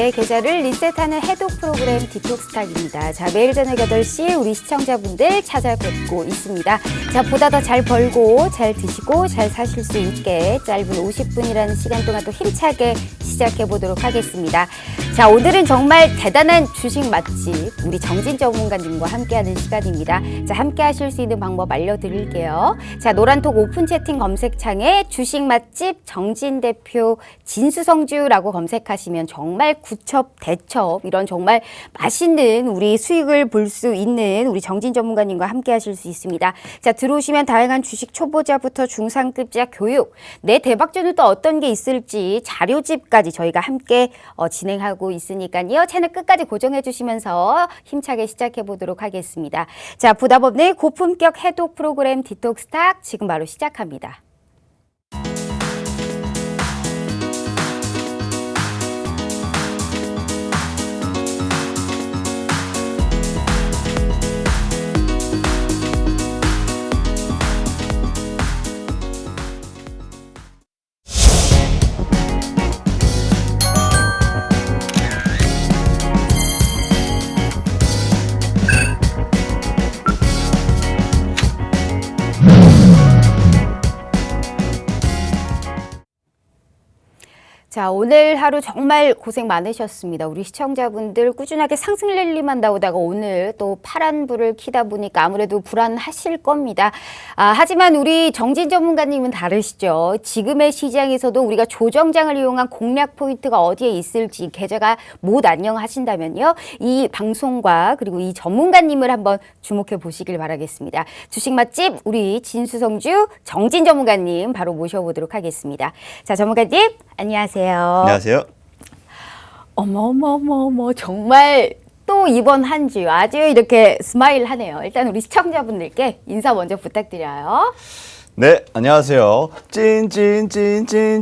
내 계좌를 리셋하는 해독 프로그램 디톡스탁입니다. 자, 매일 저녁 8시 우리 시청자분들 찾아뵙고 있습니다. 자, 보다 더 잘 벌고 잘 드시고 잘 사실 수 있게 짧은 50분이라는 시간 동안 또 힘차게 시작해 보도록 하겠습니다. 자, 오늘은 정말 대단한 주식 맛집 우리 정진 전문가님과 함께하는 시간입니다. 자, 함께 하실 수 있는 방법 알려드릴게요. 자, 노란톡 오픈 채팅 검색창에 주식 맛집 정진 대표 진수성주라고 검색하시면 정말 구첩대첩 이런 정말 맛있는 우리 수익을 볼 수 있는 우리 정진 전문가님과 함께 하실 수 있습니다. 자, 들어오시면 다양한 주식 초보자부터 중상급자 교육, 내 대박주는 또 어떤 게 있을지 자료집까지 저희가 함께 진행하고 있으니까요. 채널 끝까지 고정해 주시면서 힘차게 시작해 보도록 하겠습니다. 자, 부담 없는 고품격 해독 프로그램 디톡스탁 지금 바로 시작합니다. 자, 오늘 하루 정말 고생 많으셨습니다. 우리 시청자분들 꾸준하게 상승 랠리만 나오다가 오늘 또 파란 불을 켜다 보니까 아무래도 불안하실 겁니다. 하지만 우리 정진 전문가님은 다르시죠. 지금의 시장에서도 우리가 조정장을 이용한 공략 포인트가 어디에 있을지 계좌가 못 안녕하신다면요. 이 방송과 그리고 이 전문가님을 한번 주목해 보시길 바라겠습니다. 주식 맛집 우리 진수성주 정진 전문가님 바로 모셔보도록 하겠습니다. 자, 전문가님 안녕하세요. 안녕하세요. 어머머머머 정말 또 이번 한 주 아주 이렇게 스마일 하네요. 일단 우리 시청자분들께 인사 먼저 부탁드려요. 네, 안녕하세요.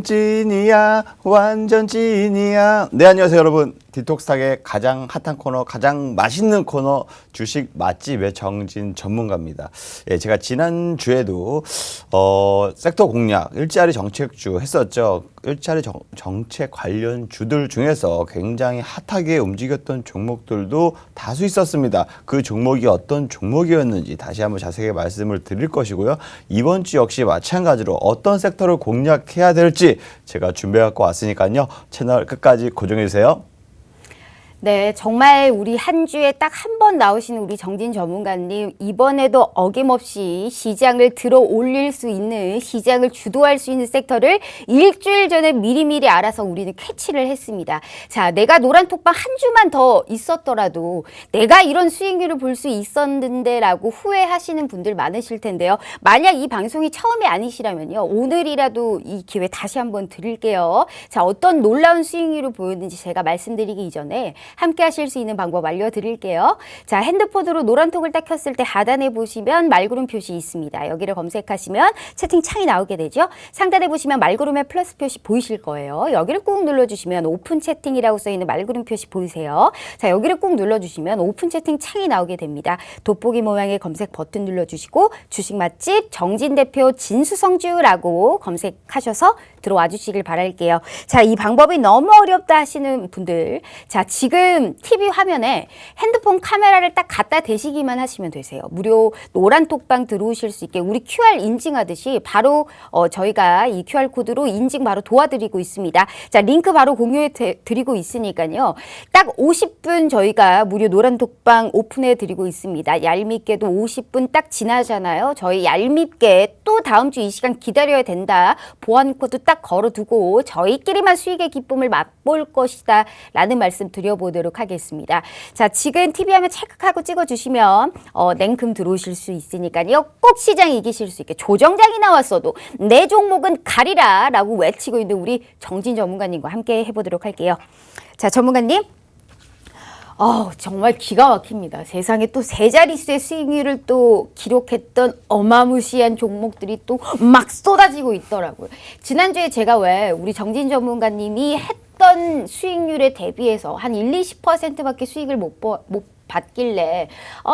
찐이야 완전 찐이야. 네, 안녕하세요 여러분. 디톡스탁의 가장 핫한 코너, 가장 맛있는 코너 주식 맛집의 정진 전문가입니다. 예, 제가 지난주에도 섹터 공략, 일자리 정책주 했었죠. 일자리 정책 관련 주들 중에서 굉장히 핫하게 움직였던 종목들도 다수 있었습니다. 그 종목이 어떤 종목이었는지 다시 한번 자세하게 말씀을 드릴 것이고요. 이번 주 역시 마찬가지로 어떤 섹터를 공략해야 될지 제가 준비해 갖고 왔으니까요. 채널 끝까지 고정해 주세요. 네, 정말 우리 한 주에 딱 한 번 나오시는 우리 정진 전문가님 이번에도 어김없이 시장을 들어 올릴 수 있는 시장을 주도할 수 있는 섹터를 일주일 전에 미리미리 알아서 우리는 캐치를 했습니다. 자, 내가 노란톡방 한 주만 더 있었더라도 내가 이런 수익률을 볼 수 있었는데 라고 후회하시는 분들 많으실 텐데요. 만약 이 방송이 처음이 아니시라면요. 오늘이라도 이 기회 다시 한번 드릴게요. 자, 어떤 놀라운 수익률을 보였는지 제가 말씀드리기 이전에 함께 하실 수 있는 방법 알려드릴게요. 자, 핸드폰으로 노란톡을 딱 켰을 때 하단에 보시면 말구름 표시 있습니다. 여기를 검색하시면 채팅창이 나오게 되죠. 상단에 보시면 말구름의 플러스 표시 보이실 거예요. 여기를 꾹 눌러주시면 오픈 채팅이라고 써있는 말구름 표시 보이세요. 자, 여기를 꾹 눌러주시면 오픈 채팅 창이 나오게 됩니다. 돋보기 모양의 검색 버튼 눌러주시고 주식 맛집 정진 대표 진수성주라고 검색하셔서 들어와 주시길 바랄게요. 자, 이 방법이 너무 어렵다 하시는 분들, 자, 지금 TV 화면에 핸드폰 카메라를 딱 갖다 대시기만 하시면 되세요. 무료 노란톡방 들어오실 수 있게 우리 QR 인증하듯이 바로 저희가 이 QR코드로 인증 바로 도와드리고 있습니다. 자, 링크 바로 공유해 드리고 있으니까요. 딱 50분 저희가 무료 노란톡방 오픈해 드리고 있습니다. 얄밉게도 50분 딱 지나잖아요. 저희 얄밉게 또 다음 주 이 시간 기다려야 된다. 보안 코드 딱 걸어두고 저희끼리만 수익의 기쁨을 맛볼 것이다 라는 말씀 드려보도록 하겠습니다. 자, 지금 TV 화면 체크하고 찍어주시면 냉큼 들어오실 수 있으니까요. 꼭 시장 이기실 수 있게 조정장이 나왔어도 내 종목은 가리라 라고 외치고 있는 우리 정진 전문가님과 함께 해보도록 할게요. 자, 전문가님. 정말 기가 막힙니다. 세상에 또 세 자릿수의 수익률을 또 기록했던 어마무시한 종목들이 또 막 쏟아지고 있더라고요. 지난주에 제가 왜 우리 정진 전문가님이 했던 수익률에 대비해서 한 1-20%밖에 수익을 못 받길래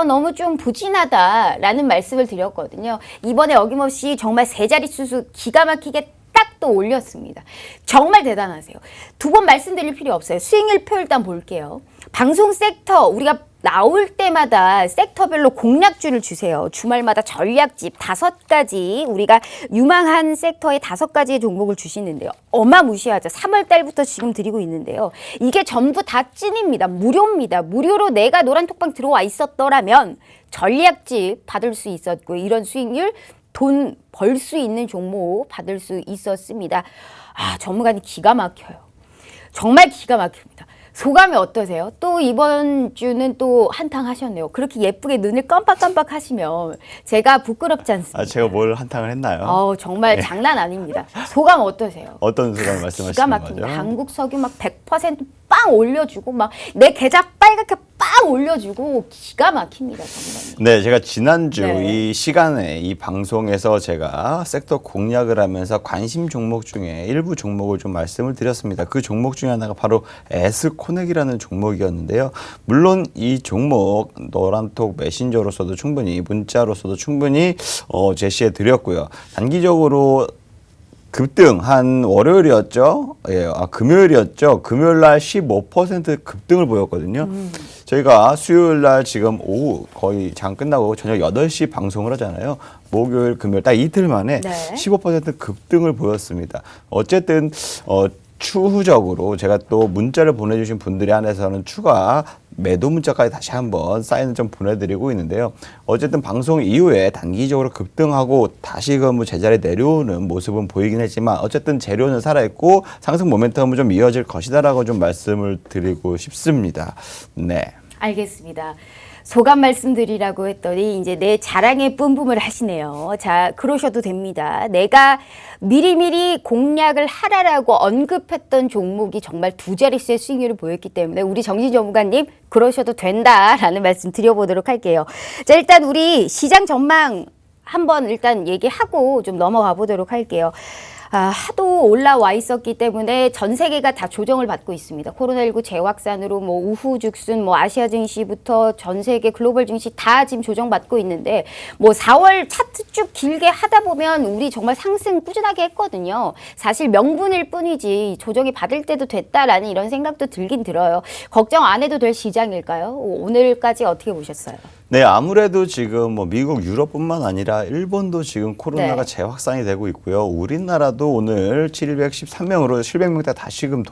너무 좀 부진하다라는 말씀을 드렸거든요. 이번에 어김없이 정말 세 자릿수 기가 막히게 딱 또 올렸습니다. 정말 대단하세요. 두 번 말씀드릴 필요 없어요. 수익률표 일단 볼게요. 방송 섹터 우리가 나올 때마다 섹터별로 공략주를 주세요. 주말마다 전략집 5가지 우리가 유망한 섹터의 5가지의 종목을 주시는데요. 어마무시하죠. 3월 달부터 지금 드리고 있는데요. 이게 전부 다 찐입니다. 무료입니다. 무료로 내가 노란톡방 들어와 있었더라면 전략집 받을 수 있었고요. 이런 수익률 돈 벌 수 있는 종목 받을 수 있었습니다. 아, 전문가님 기가 막혀요. 정말 기가 막힙니다. 소감이 어떠세요? 또 이번 주는 또 한탕 하셨네요. 그렇게 예쁘게 눈을 깜빡깜빡 하시면 제가 부끄럽지 않습니다. 아, 제가 뭘 한탕을 했나요? 정말 장난 아닙니다. 소감 어떠세요? 어떤 소감 기가 말씀하시는 막힙니다. 거죠? 한국 석유 막 100%빵 올려주고 막 내 계좌 빨갛게 빵 올려주고 기가 막힙니다. 정말. 네, 제가 지난주 네. 이 시간에 이 방송에서 제가 섹터 공략을 하면서 관심 종목 중에 일부 종목을 좀 말씀을 드렸습니다. 그 종목 중에 하나가 바로 S코넥이라는 종목이었는데요. 물론 이 종목 노란톡 메신저로서도 충분히 문자로서도 충분히 제시해 드렸고요. 단기적으로 급등 한 월요일이었죠. 예, 금요일이었죠. 금요일 날 15% 급등을 보였거든요. 저희가 수요일 날 지금 오후 거의 장 끝나고 저녁 8시 방송을 하잖아요. 목요일, 금요일 딱 이틀 만에 네. 15% 급등을 보였습니다. 어쨌든 추후적으로 제가 또 문자를 보내주신 분들에 한해서는 추가 매도 문자까지 다시 한번 사인을 좀 보내드리고 있는데요. 어쨌든 방송 이후에 단기적으로 급등하고 다시금 뭐 제자리에 내려오는 모습은 보이긴 했지만 어쨌든 재료는 살아있고 상승 모멘텀은 좀 이어질 것이다라고 좀 말씀을 드리고 싶습니다. 네. 알겠습니다. 소감 말씀드리라고 했더니 이제 내 자랑의 뿜뿜을 하시네요. 자, 그러셔도 됩니다. 내가 미리미리 공략을 하라라고 언급했던 종목이 정말 2자릿수의 수익률을 보였기 때문에 우리 정진 전문가님 그러셔도 된다라는 말씀 드려보도록 할게요. 자, 일단 우리 시장 전망 한번 일단 얘기하고 좀 넘어가 보도록 할게요. 하도 올라와 있었기 때문에 전 세계가 다 조정을 받고 있습니다. 코로나19 재확산으로 뭐 우후 죽순 뭐 아시아 증시부터 전 세계 글로벌 증시 다 지금 조정받고 있는데 뭐 4월 차트 쭉 길게 하다 보면 우리 정말 상승 꾸준하게 했거든요. 사실 명분일 뿐이지 조정이 받을 때도 됐다라는 이런 생각도 들긴 들어요. 걱정 안 해도 될 시장일까요? 오늘까지 어떻게 보셨어요? 네, 아무래도 지금 뭐 미국, 유럽뿐만 아니라 일본도 지금 코로나가 네. 재확산이 되고 있고요. 우리나라도 오늘 713명으로 700명대 다시금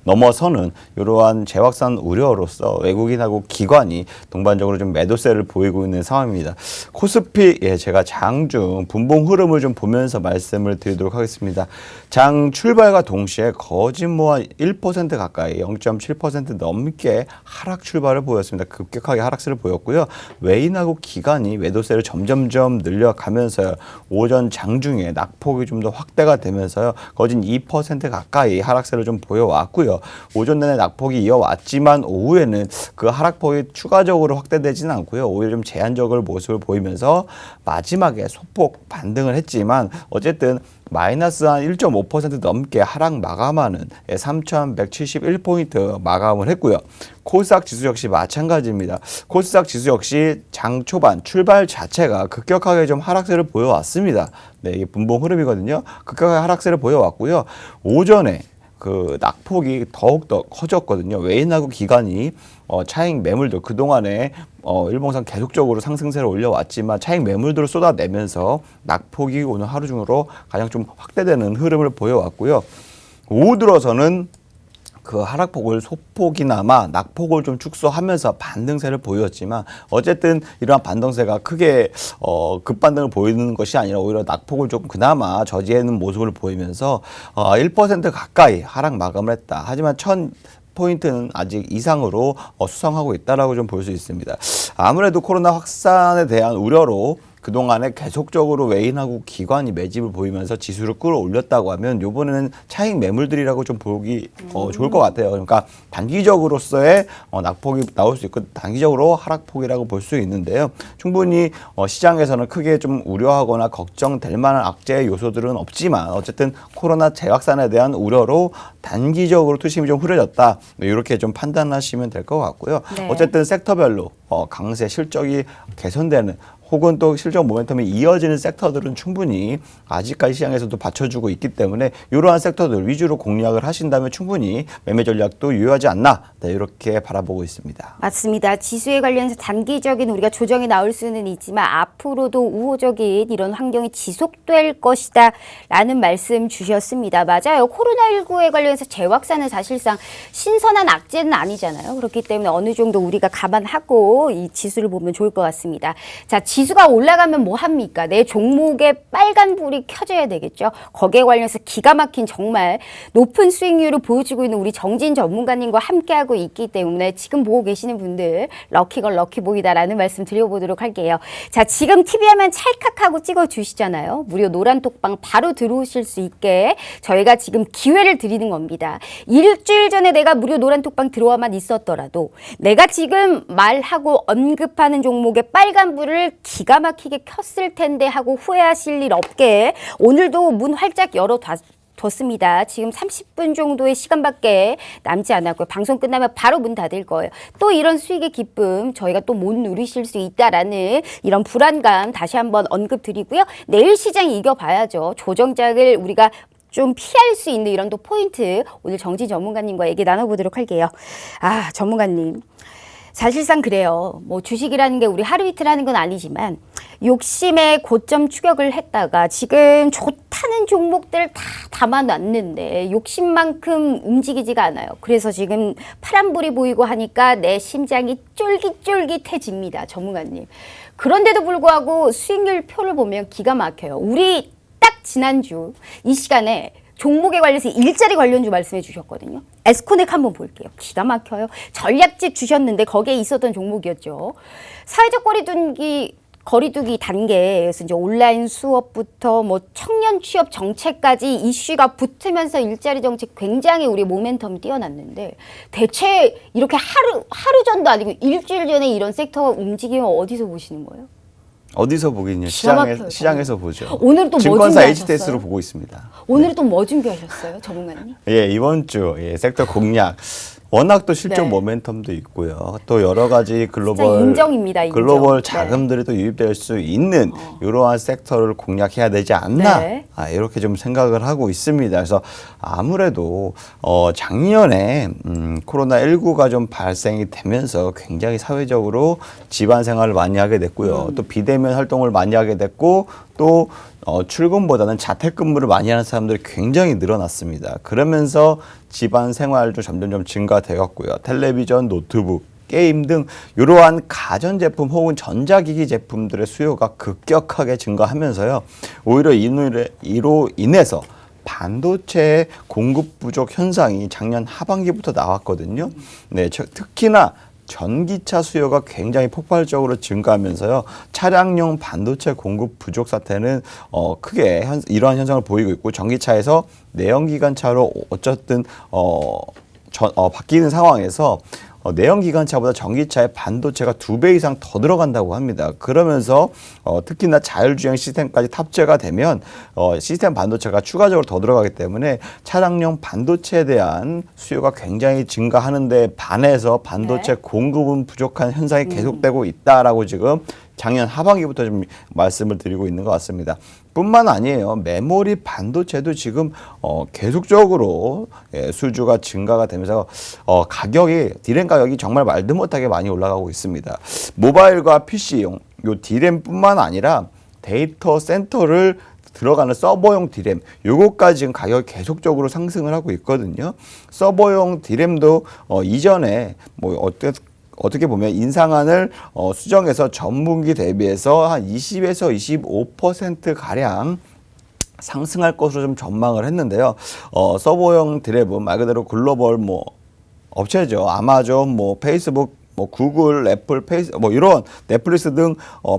넘어서는 이러한 재확산 우려로서 외국인하고 기관이 동반적으로 좀 매도세를 보이고 있는 상황입니다. 코스피, 제가 장중 분봉 흐름을 좀 보면서 말씀을 드리도록 하겠습니다. 장 출발과 동시에 거진 뭐 1% 가까이 0.7% 넘게 하락 출발을 보였습니다. 급격하게 하락세를 보였고요. 외인하고 기관이 매도세를 점점점 늘려가면서 오전 장중에 낙폭이 좀 더 확대가 되면서요. 거진 2% 가까이 하락세를 좀 보여왔고요. 오전 내내 낙폭이 이어왔지만 오후에는 그 하락폭이 추가적으로 확대되지는 않고요. 오히려 좀 제한적인 모습을 보이면서 마지막에 소폭 반등을 했지만 어쨌든 마이너스 한 1.5% 넘게 하락 마감하는 3,171포인트 마감을 했고요. 코스닥 지수 역시 마찬가지입니다. 코스닥 지수 역시 장 초반 출발 자체가 급격하게 좀 하락세를 보여왔습니다. 네, 이게 분봉 흐름이거든요. 급격하게 하락세를 보여왔고요. 오전에 그 낙폭이 더욱더 커졌거든요. 외인하고 기관이 차익 매물도 그동안에 일봉상 계속적으로 상승세를 올려왔지만 차익 매물들을 쏟아내면서 낙폭이 오늘 하루 중으로 가장 좀 확대되는 흐름을 보여왔고요. 오후 들어서는 그 하락폭을 소폭이나마 낙폭을 좀 축소하면서 반등세를 보였지만 어쨌든 이러한 반등세가 크게 급반등을 보이는 것이 아니라 오히려 낙폭을 조금 그나마 저지하는 모습을 보이면서 1% 가까이 하락 마감을 했다. 하지만 포인트는 아직 이상으로 수상하고 있다라고 좀 볼 수 있습니다. 아무래도 코로나 확산에 대한 우려로 그동안에 계속적으로 외인하고 기관이 매집을 보이면서 지수를 끌어올렸다고 하면 이번에는 차익 매물들이라고 좀 보기 좋을 것 같아요. 그러니까 단기적으로서의 낙폭이 나올 수 있고 단기적으로 하락폭이라고 볼 수 있는데요. 충분히 시장에서는 크게 좀 우려하거나 걱정될 만한 악재 요소들은 없지만 어쨌든 코로나 재확산에 대한 우려로 단기적으로 투심이 좀 흐려졌다. 이렇게 좀 판단하시면 될 것 같고요. 네. 어쨌든 섹터별로 강세 실적이 개선되는 혹은 또 실적 모멘텀이 이어지는 섹터들은 충분히 아직까지 시장에서도 받쳐주고 있기 때문에 이러한 섹터들 위주로 공략을 하신다면 충분히 매매 전략도 유효하지 않나 네, 이렇게 바라보고 있습니다. 맞습니다. 지수에 관련해서 단기적인 우리가 조정이 나올 수는 있지만 앞으로도 우호적인 이런 환경이 지속될 것이다 라는 말씀 주셨습니다. 맞아요. 코로나19에 관련해서 재확산은 사실상 신선한 악재는 아니잖아요. 그렇기 때문에 어느 정도 우리가 감안하고 이 지수를 보면 좋을 것 같습니다. 자, 지수가 올라가면 뭐 합니까? 내 종목에 빨간불이 켜져야 되겠죠. 거기에 관련해서 기가 막힌 정말 높은 수익률을 보여주고 있는 우리 정진 전문가님과 함께하고 있기 때문에 지금 보고 계시는 분들 럭키걸 럭키보이다라는 말씀 드려보도록 할게요. 자, 지금 TV화면 찰칵하고 찍어주시잖아요. 무료 노란톡방 바로 들어오실 수 있게 저희가 지금 기회를 드리는 겁니다. 일주일 전에 내가 무료 노란톡방 들어와만 있었더라도 내가 지금 말하고 언급하는 종목에 빨간불을 기가 막히게 켰을 텐데 하고 후회하실 일 없게 오늘도 문 활짝 열어뒀습니다. 지금 30분 정도의 시간밖에 남지 않았고요. 방송 끝나면 바로 문 닫을 거예요. 또 이런 수익의 기쁨 저희가 또 못 누리실 수 있다라는 이런 불안감 다시 한번 언급드리고요. 내일 시장 이겨봐야죠. 조정장을 우리가 좀 피할 수 있는 이런 또 포인트 오늘 정진 전문가님과 얘기 나눠보도록 할게요. 아, 전문가님. 사실상 그래요. 뭐 주식이라는 게 우리 하루 이틀 하는 건 아니지만 욕심에 고점 추격을 했다가 지금 좋다는 종목들 다 담아놨는데 욕심만큼 움직이지가 않아요. 그래서 지금 파란불이 보이고 하니까 내 심장이 쫄깃쫄깃해집니다. 전문가님. 그런데도 불구하고 수익률 표를 보면 기가 막혀요. 우리 딱 지난주 이 시간에 종목에 관련해서 일자리 관련주 말씀해 주셨거든요. 에스코넥 한번 볼게요. 기가 막혀요. 전략집 주셨는데 거기에 있었던 종목이었죠. 사회적 거리두기 단계에서 이제 온라인 수업부터 뭐 청년 취업 정책까지 이슈가 붙으면서 일자리 정책 굉장히 우리 모멘텀 띄어났는데 대체 이렇게 하루 전도 아니고 일주일 전에 이런 섹터가 움직이면 어디서 보시는 거예요? 어디서 보긴요? 시장에서 보죠. 오늘 또 뭐 증권사 준비하셨어요? HTS로 보고 있습니다. 오늘 또 뭐 준비하셨어요, 전문가님? 예, 이번 주 섹터 공략 워낙 또 실적 네. 모멘텀도 있고요. 또 여러 가지 인정입니다, 인정. 글로벌 네. 자금들이 또 유입될 수 있는 이러한 섹터를 공략해야 되지 않나 네. 이렇게 좀 생각을 하고 있습니다. 그래서 아무래도 작년에 코로나19가 좀 발생이 되면서 굉장히 사회적으로 집안 생활을 많이 하게 됐고요. 또 비대면 활동을 많이 하게 됐고 또 출근보다는 재택근무를 많이 하는 사람들이 굉장히 늘어났습니다. 그러면서 집안 생활도 점점 증가되었고요. 텔레비전, 노트북, 게임 등 이러한 가전제품 혹은 전자기기 제품들의 수요가 급격하게 증가하면서요. 오히려 이로 인해서 반도체 공급 부족 현상이 작년 하반기부터 나왔거든요. 네, 특히나 전기차 수요가 굉장히 폭발적으로 증가하면서요. 차량용 반도체 공급 부족 사태는 크게 이러한 현상을 보이고 있고 전기차에서 내연기관차로 어쨌든 바뀌는 상황에서 내연기관차보다 전기차에 반도체가 2배 이상 더 들어간다고 합니다. 그러면서 특히나 자율주행 시스템까지 탑재가 되면 시스템 반도체가 추가적으로 더 들어가기 때문에 차량용 반도체에 대한 수요가 굉장히 증가하는 데 반해서 반도체 네. 공급은 부족한 현상이 계속되고 있다라고 지금 작년 하반기부터 좀 말씀을 드리고 있는 것 같습니다. 뿐만 아니에요. 메모리 반도체도 지금 계속적으로 수주가 증가가 되면서 디램 가격이 정말 말도 못하게 많이 올라가고 있습니다. 모바일과 PC용 요 디램뿐만 아니라 데이터 센터를 들어가는 서버용 디램 요거까지 지금 가격이 계속적으로 상승을 하고 있거든요. 서버용 디램도 이전에 뭐 어떻게 보면 인상안을 수정해서 전분기 대비해서 한 20에서 25% 가량 상승할 것으로 좀 전망을 했는데요. 서버용 디램은 말 그대로 글로벌 업체죠. 아마존, 페이스북, 구글, 애플, 이런 넷플릭스 등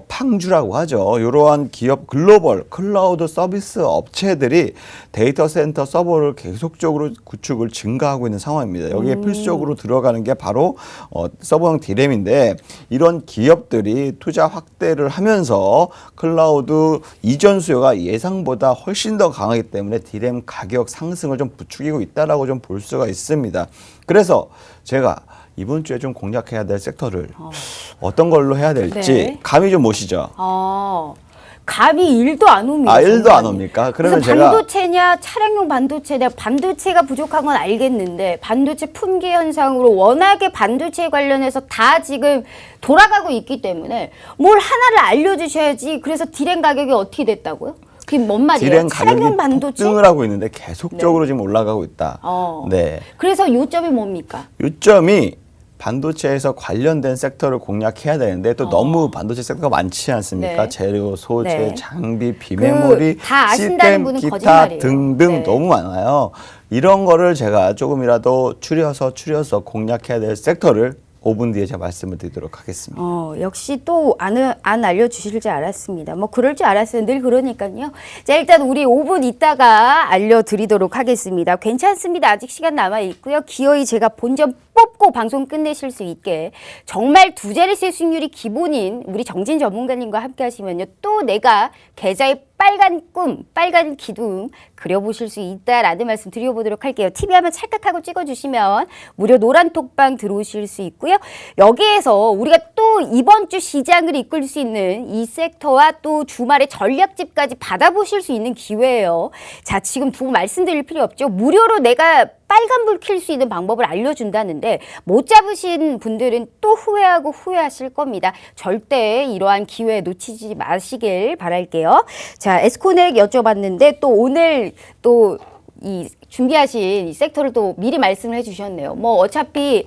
팡주라고 하죠. 이러한 기업 글로벌 클라우드 서비스 업체들이 데이터 센터 서버를 계속적으로 구축을 증가하고 있는 상황입니다. 여기에 필수적으로 들어가는 게 바로 서버용 디램인데 이런 기업들이 투자 확대를 하면서 클라우드 이전 수요가 예상보다 훨씬 더 강하기 때문에 디램 가격 상승을 좀 부추기고 있다라고 좀 볼 수가 있습니다. 그래서 제가 이번 주에 좀 공략해야 될 섹터를 어떤 걸로 해야 될지 네. 감이 좀 오시죠? 감이 1도 안 옵니다. 1도 안 옵니까? 그러면 그래서 제가 반도체냐 차량용 반도체냐 반도체가 부족한 건 알겠는데 반도체 품귀 현상으로 워낙에 반도체 관련해서 다 지금 돌아가고 있기 때문에 뭘 하나를 알려주셔야지. 그래서 디램 가격이 어떻게 됐다고요? 그게 뭔 말이에요? 디램 차량용 가격이 반도체? 폭등을 하고 있는데 계속적으로 지금 올라가고 있다. 네. 그래서 요점이 뭡니까? 요점이 반도체에서 관련된 섹터를 공략해야 되는데 또 너무 반도체 섹터가 많지 않습니까? 네. 재료, 소재, 네. 장비, 비메모리, 다 아신다는 시스템, 분은 기타 거짓말이에요. 등등 네. 너무 많아요. 이런 거를 제가 조금이라도 추려서 공략해야 될 섹터를 5분 뒤에 제가 말씀을 드리도록 하겠습니다. 역시 또 안 알려주실 줄 알았습니다. 뭐 그럴 줄 알았어요. 늘 그러니까요. 자, 일단 우리 5분 있다가 알려드리도록 하겠습니다. 괜찮습니다. 아직 시간 남아 있고요. 기어이 제가 본전 뽑고 방송 끝내실 수 있게 정말 두 자릿수 수익률이 기본인 우리 정진 전문가님과 함께 하시면요. 또 내가 계좌에 빨간 꿈, 빨간 기둥 그려보실 수 있다라는 말씀 드려보도록 할게요. TV 화면 찰칵하고 찍어주시면 무료 노란 톡방 들어오실 수 있고요. 여기에서 우리가 또 이번 주 시장을 이끌 수 있는 이 섹터와 또 주말에 전략집까지 받아보실 수 있는 기회예요. 자, 지금 두 분 말씀드릴 필요 없죠. 무료로 내가 빨간불 킬 수 있는 방법을 알려준다는데 못 잡으신 분들은 또 후회하실 겁니다. 절대 이러한 기회 놓치지 마시길 바랄게요. 자, 에스코넥 여쭤봤는데 또 오늘 또 이 준비하신 이 섹터를 또 미리 말씀을 해주셨네요. 뭐 어차피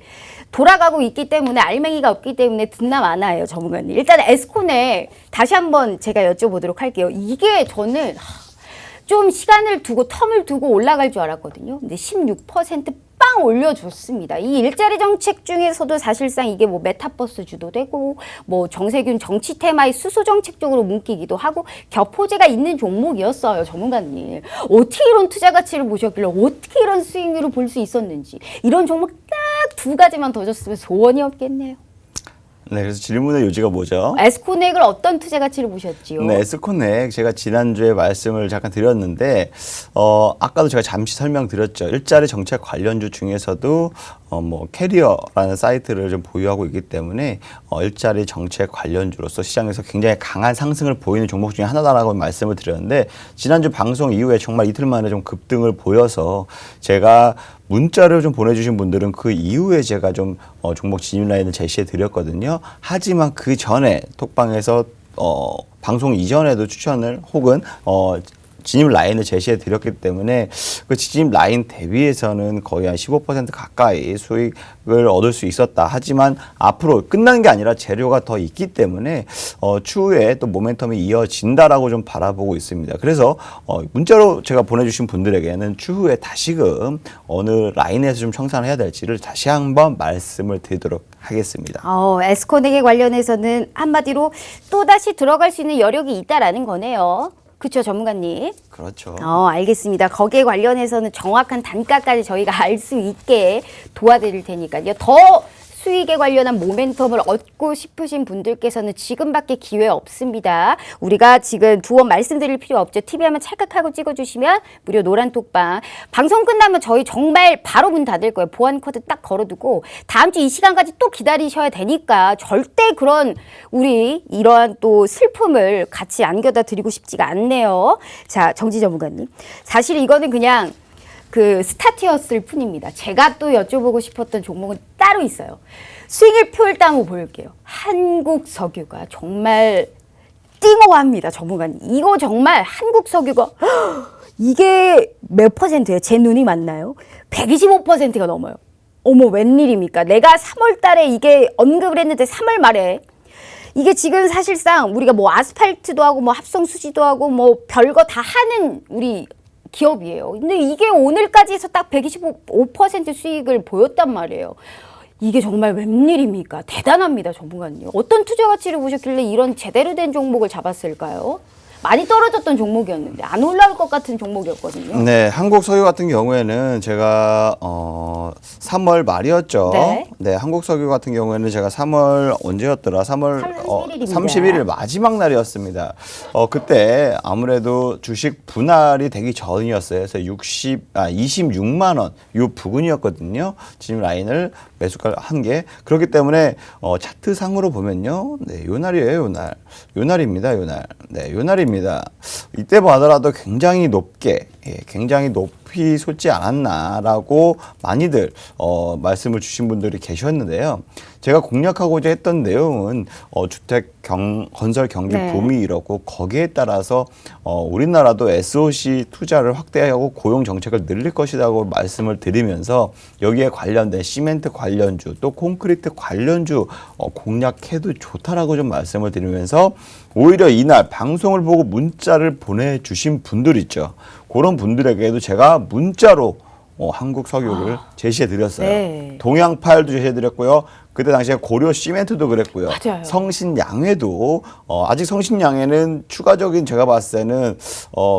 돌아가고 있기 때문에 알맹이가 없기 때문에 듣나 마나예요, 전문가님. 일단 에스코넥 다시 한번 제가 여쭤보도록 할게요. 이게 저는 좀 시간을 두고 텀을 두고 올라갈 줄 알았거든요. 근데 16%빵 올려줬습니다. 이 일자리 정책 중에서도 사실상 이게 뭐 메타버스 주도되고 뭐 정세균 정치 테마의 수소 정책 쪽으로 묶이기도 하고 격포제가 있는 종목이었어요, 전문가님. 어떻게 이런 투자 가치를 보셨길래 어떻게 이런 수익률을 볼 수 있었는지 이런 종목 딱 두 가지만 더 줬으면 소원이 없겠네요. 네, 그래서 질문의 요지가 뭐죠? 에스코넥을 어떤 투자 가치를 보셨지요? 네, 에스코넥 제가 지난주에 말씀을 잠깐 드렸는데 아까도 제가 잠시 설명드렸죠. 일자리 정책 관련주 중에서도 뭐 캐리어라는 사이트를 좀 보유하고 있기 때문에 일자리 정책 관련주로서 시장에서 굉장히 강한 상승을 보이는 종목 중에 하나다라고 말씀을 드렸는데 지난주 방송 이후에 정말 이틀 만에 좀 급등을 보여서 제가 문자를 좀 보내주신 분들은 그 이후에 제가 좀 종목 진입 라인을 제시해 드렸거든요. 하지만 그 전에 톡방에서 방송 이전에도 추천을 혹은 진입 라인을 제시해 드렸기 때문에 그 진입 라인 대비해서는 거의 한 15% 가까이 수익을 얻을 수 있었다. 하지만 앞으로 끝난 게 아니라 재료가 더 있기 때문에 추후에 또 모멘텀이 이어진다라고 좀 바라보고 있습니다. 그래서 문자로 제가 보내주신 분들에게는 추후에 다시금 어느 라인에서 좀 청산을 해야 될지를 다시 한번 말씀을 드리도록 하겠습니다. 에스코넥에 관련해서는 한마디로 또다시 들어갈 수 있는 여력이 있다라는 거네요. 그렇죠, 전문가님? 그렇죠. 알겠습니다. 거기에 관련해서는 정확한 단가까지 저희가 알 수 있게 도와드릴 테니까요. 더 수익에 관련한 모멘텀을 얻고 싶으신 분들께서는 지금밖에 기회 없습니다. 우리가 지금 두 번 말씀드릴 필요 없죠. TV 화면 찰칵하고 찍어주시면 무료 노란 톡방. 방송 끝나면 저희 정말 바로 문 닫을 거예요. 보안 코드 딱 걸어두고 다음 주 이 시간까지 또 기다리셔야 되니까 절대 그런 우리 이러한 또 슬픔을 같이 안겨다 드리고 싶지가 않네요. 자, 정지 전문가님. 사실 이거는 그냥 그 스타트였을 뿐입니다. 제가 또 여쭤보고 싶었던 종목은 따로 있어요. 수익률표 일단 한번 보여볼게요. 한국석유가 정말 띵호합니다, 전문가님. 이거 정말 한국석유가 이게 몇 %예요? 제 눈이 맞나요? 125%가 넘어요. 어머, 웬일입니까? 내가 3월 달에 이게 언급을 했는데 3월 말에 이게 지금 사실상 우리가 뭐 아스팔트도 하고 뭐 합성수지도 하고 뭐 별거 다 하는 우리 기업이에요. 근데 이게 오늘까지 해서 딱 125% 수익을 보였단 말이에요. 이게 정말 웬일입니까? 대단합니다, 전문가님. 어떤 투자 가치를 보셨길래 이런 제대로 된 종목을 잡았을까요? 많이 떨어졌던 종목이었는데 안 올라올 것 같은 종목이었거든요. 네, 한국석유 같은 경우에는 제가 3월 말이었죠. 네. 네, 한국석유 같은 경우에는 제가 3월 언제였더라? 3월 31일입니다. 31일 마지막 날이었습니다. 그때 아무래도 주식 분할이 되기 전이었어요. 그래서 26만 원 요 부근이었거든요. 진입 라인을 매수가 한 게. 그렇기 때문에 차트 상으로 보면요. 네, 요 날이에요, 요 날. 요 날입니다, 요 날. 네, 요 날입니다. 이때 보더라도 굉장히 높게, 굉장히 높이 솟지 않았나라고 많이들 말씀을 주신 분들이 계셨는데요. 제가 공략하고자 했던 내용은 주택 건설 경기 네. 붐이 이렇고 거기에 따라서 우리나라도 SOC 투자를 확대하고 고용 정책을 늘릴 것이라고 말씀을 드리면서 여기에 관련된 시멘트 관련주 또 콘크리트 관련주 공략해도 좋다라고 좀 말씀을 드리면서 오히려 이날 방송을 보고 문자를 보내주신 분들 있죠. 그런 분들에게도 제가 문자로 한국 석유를 제시해 드렸어요. 네. 동양파일도 제시해 드렸고요. 그때 당시에 고려 시멘트도 그랬고요. 맞아요. 성신양해도 아직 성신양해는 추가적인 제가 봤을 때는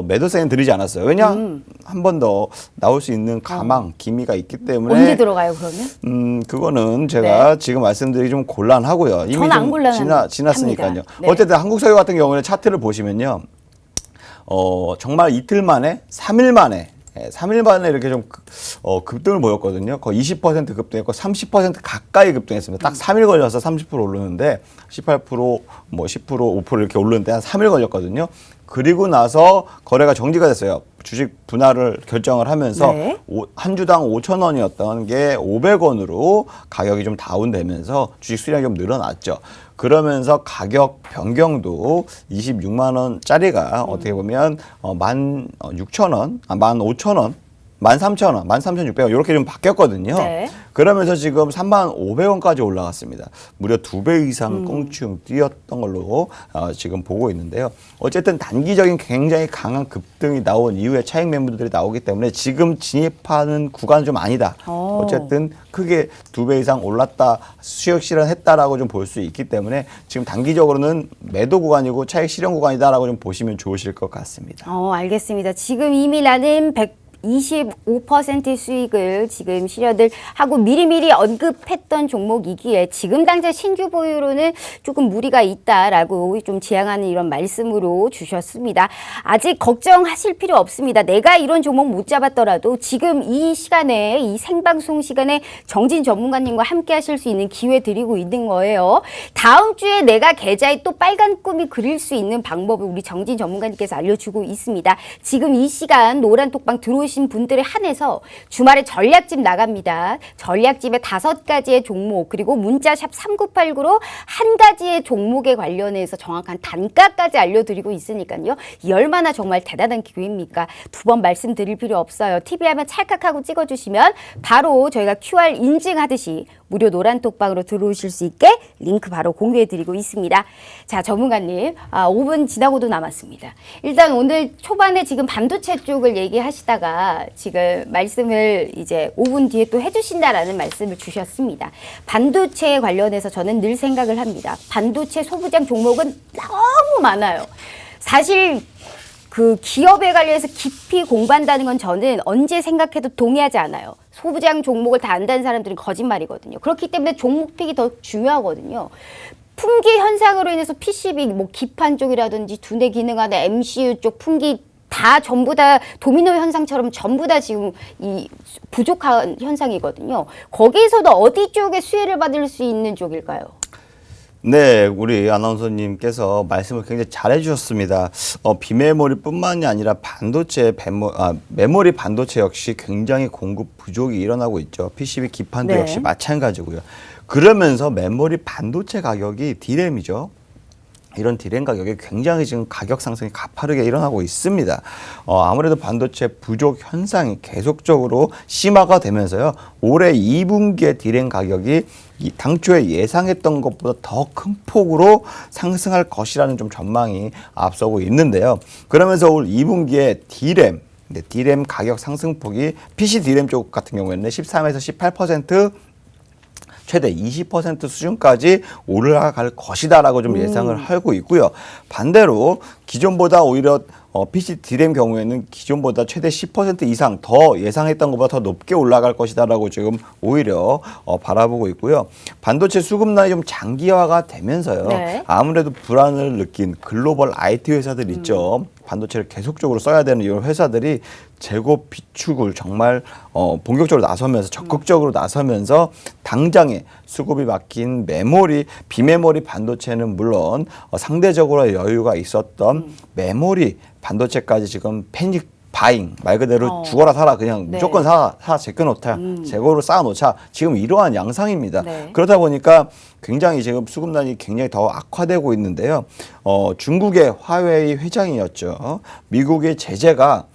매도 사인 드리지 않았어요. 왜냐 한 번 더 나올 수 있는 가망 기미가 있기 때문에 언제 들어가요 그러면? 그거는 제가 지금 말씀드리기 좀 곤란하고요. 이미 저는 안 좀 곤란합니다. 지났으니까요. 네. 어쨌든 한국석유 같은 경우는 차트를 보시면요. 정말 이틀 만에 3일 만에 3일 만에 이렇게 좀 급등을 보였거든요. 거의 20% 급등했고 30% 가까이 급등했습니다. 딱 3일 걸려서 30% 오르는데 18%, 뭐 10%, 5% 이렇게 오르는데 한 3일 걸렸거든요. 그리고 나서 거래가 정지가 됐어요. 주식 분할을 결정을 하면서 네. 한 주당 5,000원이었던 게 500원으로 가격이 좀 다운되면서 주식 수량이 좀 늘어났죠. 그러면서 가격 변경도 26만 원짜리가 어떻게 보면 16,000원, 15,000원, 13,000원, 13,600원 이렇게 좀 바뀌었거든요. 네. 그러면서 지금 35,500원까지 올라갔습니다. 무려 2배 이상 꽁충 뛰었던 걸로 지금 보고 있는데요. 어쨌든 단기적인 굉장히 강한 급등이 나온 이후에 차익 매물들이 나오기 때문에 지금 진입하는 구간은 좀 아니다. 어쨌든 크게 2배 이상 올랐다, 수익 실현했다라고 좀 볼 수 있기 때문에 지금 단기적으로는 매도 구간이고 차익 실현 구간이다라고 좀 보시면 좋으실 것 같습니다. 알겠습니다. 지금 이미 나는 25% 수익을 지금 실현을 하고 미리미리 언급했던 종목이기에 지금 당장 신규 보유로는 조금 무리가 있다라고 좀 지양하는 이런 말씀으로 주셨습니다. 아직 걱정하실 필요 없습니다. 내가 이런 종목 못 잡았더라도 지금 이 시간에 이 생방송 시간에 정진 전문가님과 함께 하실 수 있는 기회 드리고 있는 거예요. 다음 주에 내가 계좌에 또 빨간 꿈이 그릴 수 있는 방법을 우리 정진 전문가님께서 알려주고 있습니다. 지금 이 시간 노란 톡방 들어오신 분들에 한해서 주말에 전략집 나갑니다. 전략집에 5가지의 종목 그리고 문자샵 3989로 한 가지의 종목에 관련해서 정확한 단가까지 알려드리고 있으니까요. 이 얼마나 정말 대단한 기회입니까? 2번 말씀드릴 필요 없어요. TV 화면 찰칵하고 찍어주시면 바로 저희가 QR 인증하듯이 무료 노란 톡방으로 들어오실 수 있게 링크 바로 공유해드리고 있습니다. 자, 전문가님, 5분 지나고도 남았습니다. 일단 오늘 초반에 지금 반도체 쪽을 얘기하시다가 지금 말씀을 이제 5분 뒤에 또 해주신다라는 말씀을 주셨습니다. 반도체에 관련해서 저는 늘 생각을 합니다. 반도체 소부장 종목은 너무 많아요. 사실 그 기업에 관련해서 깊이 공부한다는 건 저는 언제 생각해도 동의하지 않아요. 소부장 종목을 다 안다는 사람들은 거짓말이거든요. 그렇기 때문에 종목 픽이 더 중요하거든요. 품귀 현상으로 인해서 PCB, 뭐 기판 쪽이라든지 두뇌 기능하는 MCU 쪽 품귀 다 전부 다 도미노 현상처럼 전부 다 지금 이 부족한 현상이거든요. 거기에서도 어디 쪽에 수혜를 받을 수 있는 쪽일까요? 네, 우리 아나운서님께서 말씀을 굉장히 잘 해주셨습니다. 비메모리뿐만이 아니라 메모리 반도체 역시 굉장히 공급 부족이 일어나고 있죠. PCB 기판도 네. 역시 마찬가지고요. 그러면서 메모리 반도체 가격이 D램이죠. 이런 D램 가격이 굉장히 지금 가격 상승이 가파르게 일어나고 있습니다. 아무래도 반도체 부족 현상이 계속적으로 심화가 되면서요. 올해 2분기에 D램 가격이 당초에 예상했던 것보다 더 큰 폭으로 상승할 것이라는 좀 전망이 앞서고 있는데요. 그러면서 올 2분기에 D램 가격 상승폭이 PC D램 쪽 같은 경우에는 13에서 18% 최대 20% 수준까지 올라갈 것이다라고 좀 예상을 하고 있고요. 반대로 기존보다 오히려 PC D램 경우에는 기존보다 최대 10% 이상 더 예상했던 것보다 더 높게 올라갈 것이다라고 지금 오히려 바라보고 있고요. 반도체 수급난이 좀 장기화가 되면서요. 네. 아무래도 불안을 느낀 글로벌 IT 회사들 있죠. 반도체를 계속적으로 써야 되는 이런 회사들이 재고 비축을 정말 본격적으로 나서면서 적극적으로 나서면서 당장에 수급이 막힌 메모리, 비메모리 반도체는 물론 상대적으로 여유가 있었던 메모리 반도체까지 지금 패닉 바잉 말 그대로 죽어라 사라 그냥 네. 무조건 사 제껴놓자 재고로 쌓아놓자 지금 이러한 양상입니다. 네. 그러다 보니까 굉장히 지금 수급난이 굉장히 더 악화되고 있는데요. 중국의 화웨이 회장이었죠. 미국의 제재가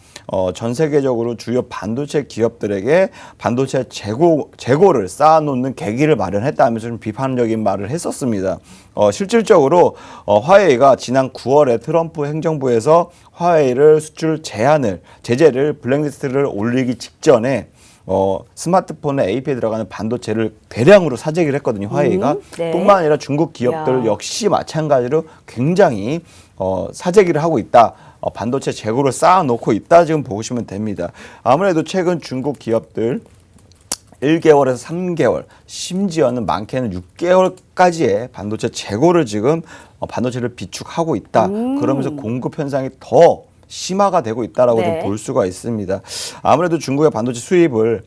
전 세계적으로 주요 반도체 기업들에게 반도체 재고를 쌓아놓는 계기를 마련했다면서 좀 비판적인 말을 했었습니다. 실질적으로 화웨이가 지난 9월에 트럼프 행정부에서 화웨이를 수출 제재를 블랙리스트를 올리기 직전에 스마트폰에 AP에 들어가는 반도체를 대량으로 사재기를 했거든요. 화웨이가. 네. 뿐만 아니라 중국 기업들 야. 역시 마찬가지로 굉장히 사재기를 하고 있다. 반도체 재고를 쌓아놓고 있다 지금 보시면 됩니다. 아무래도 최근 중국 기업들 1개월에서 3개월, 심지어는 많게는 6개월까지의 반도체 재고를 지금 반도체를 비축하고 있다. 그러면서 공급 현상이 더 심화가 되고 있다라고 네. 좀 볼 수가 있습니다. 아무래도 중국의 반도체 수입을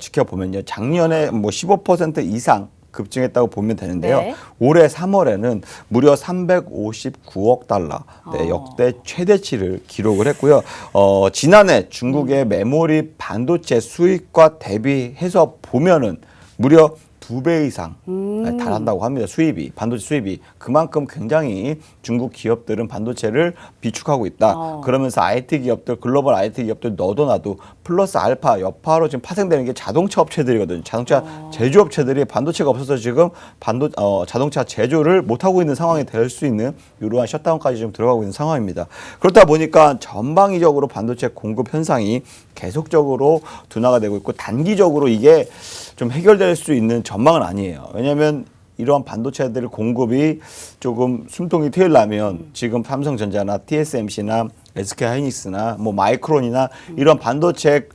지켜보면요, 작년에 뭐 15% 이상 급증했다고 보면 되는데요. 네. 올해 3월에는 무려 359억 달러, 네, 역대 최대치를 기록을 했고요. 지난해 중국의 메모리 반도체 수입과 대비해서 보면은 무려 2배 이상 달한다고 합니다. 반도체 수입이. 그만큼 굉장히 중국 기업들은 반도체를 비축하고 있다. 그러면서 IT 기업들, 글로벌 IT 기업들 너도 나도 플러스 알파, 여파로 지금 파생되는 게 자동차 업체들이거든요. 자동차 제조업체들이 반도체가 없어서 지금 자동차 제조를 못하고 있는 상황이 될 수 있는 이러한 셧다운까지 좀 들어가고 있는 상황입니다. 그렇다 보니까 전방위적으로 반도체 공급 현상이 계속적으로 둔화가 되고 있고 단기적으로 이게 좀 해결될 수 있는 전망은 아니에요. 왜냐하면 이러한 반도체들 공급이 조금 숨통이 트이려면 지금 삼성전자나 TSMC나 SK하이닉스나 뭐 마이크론이나 이런 반도체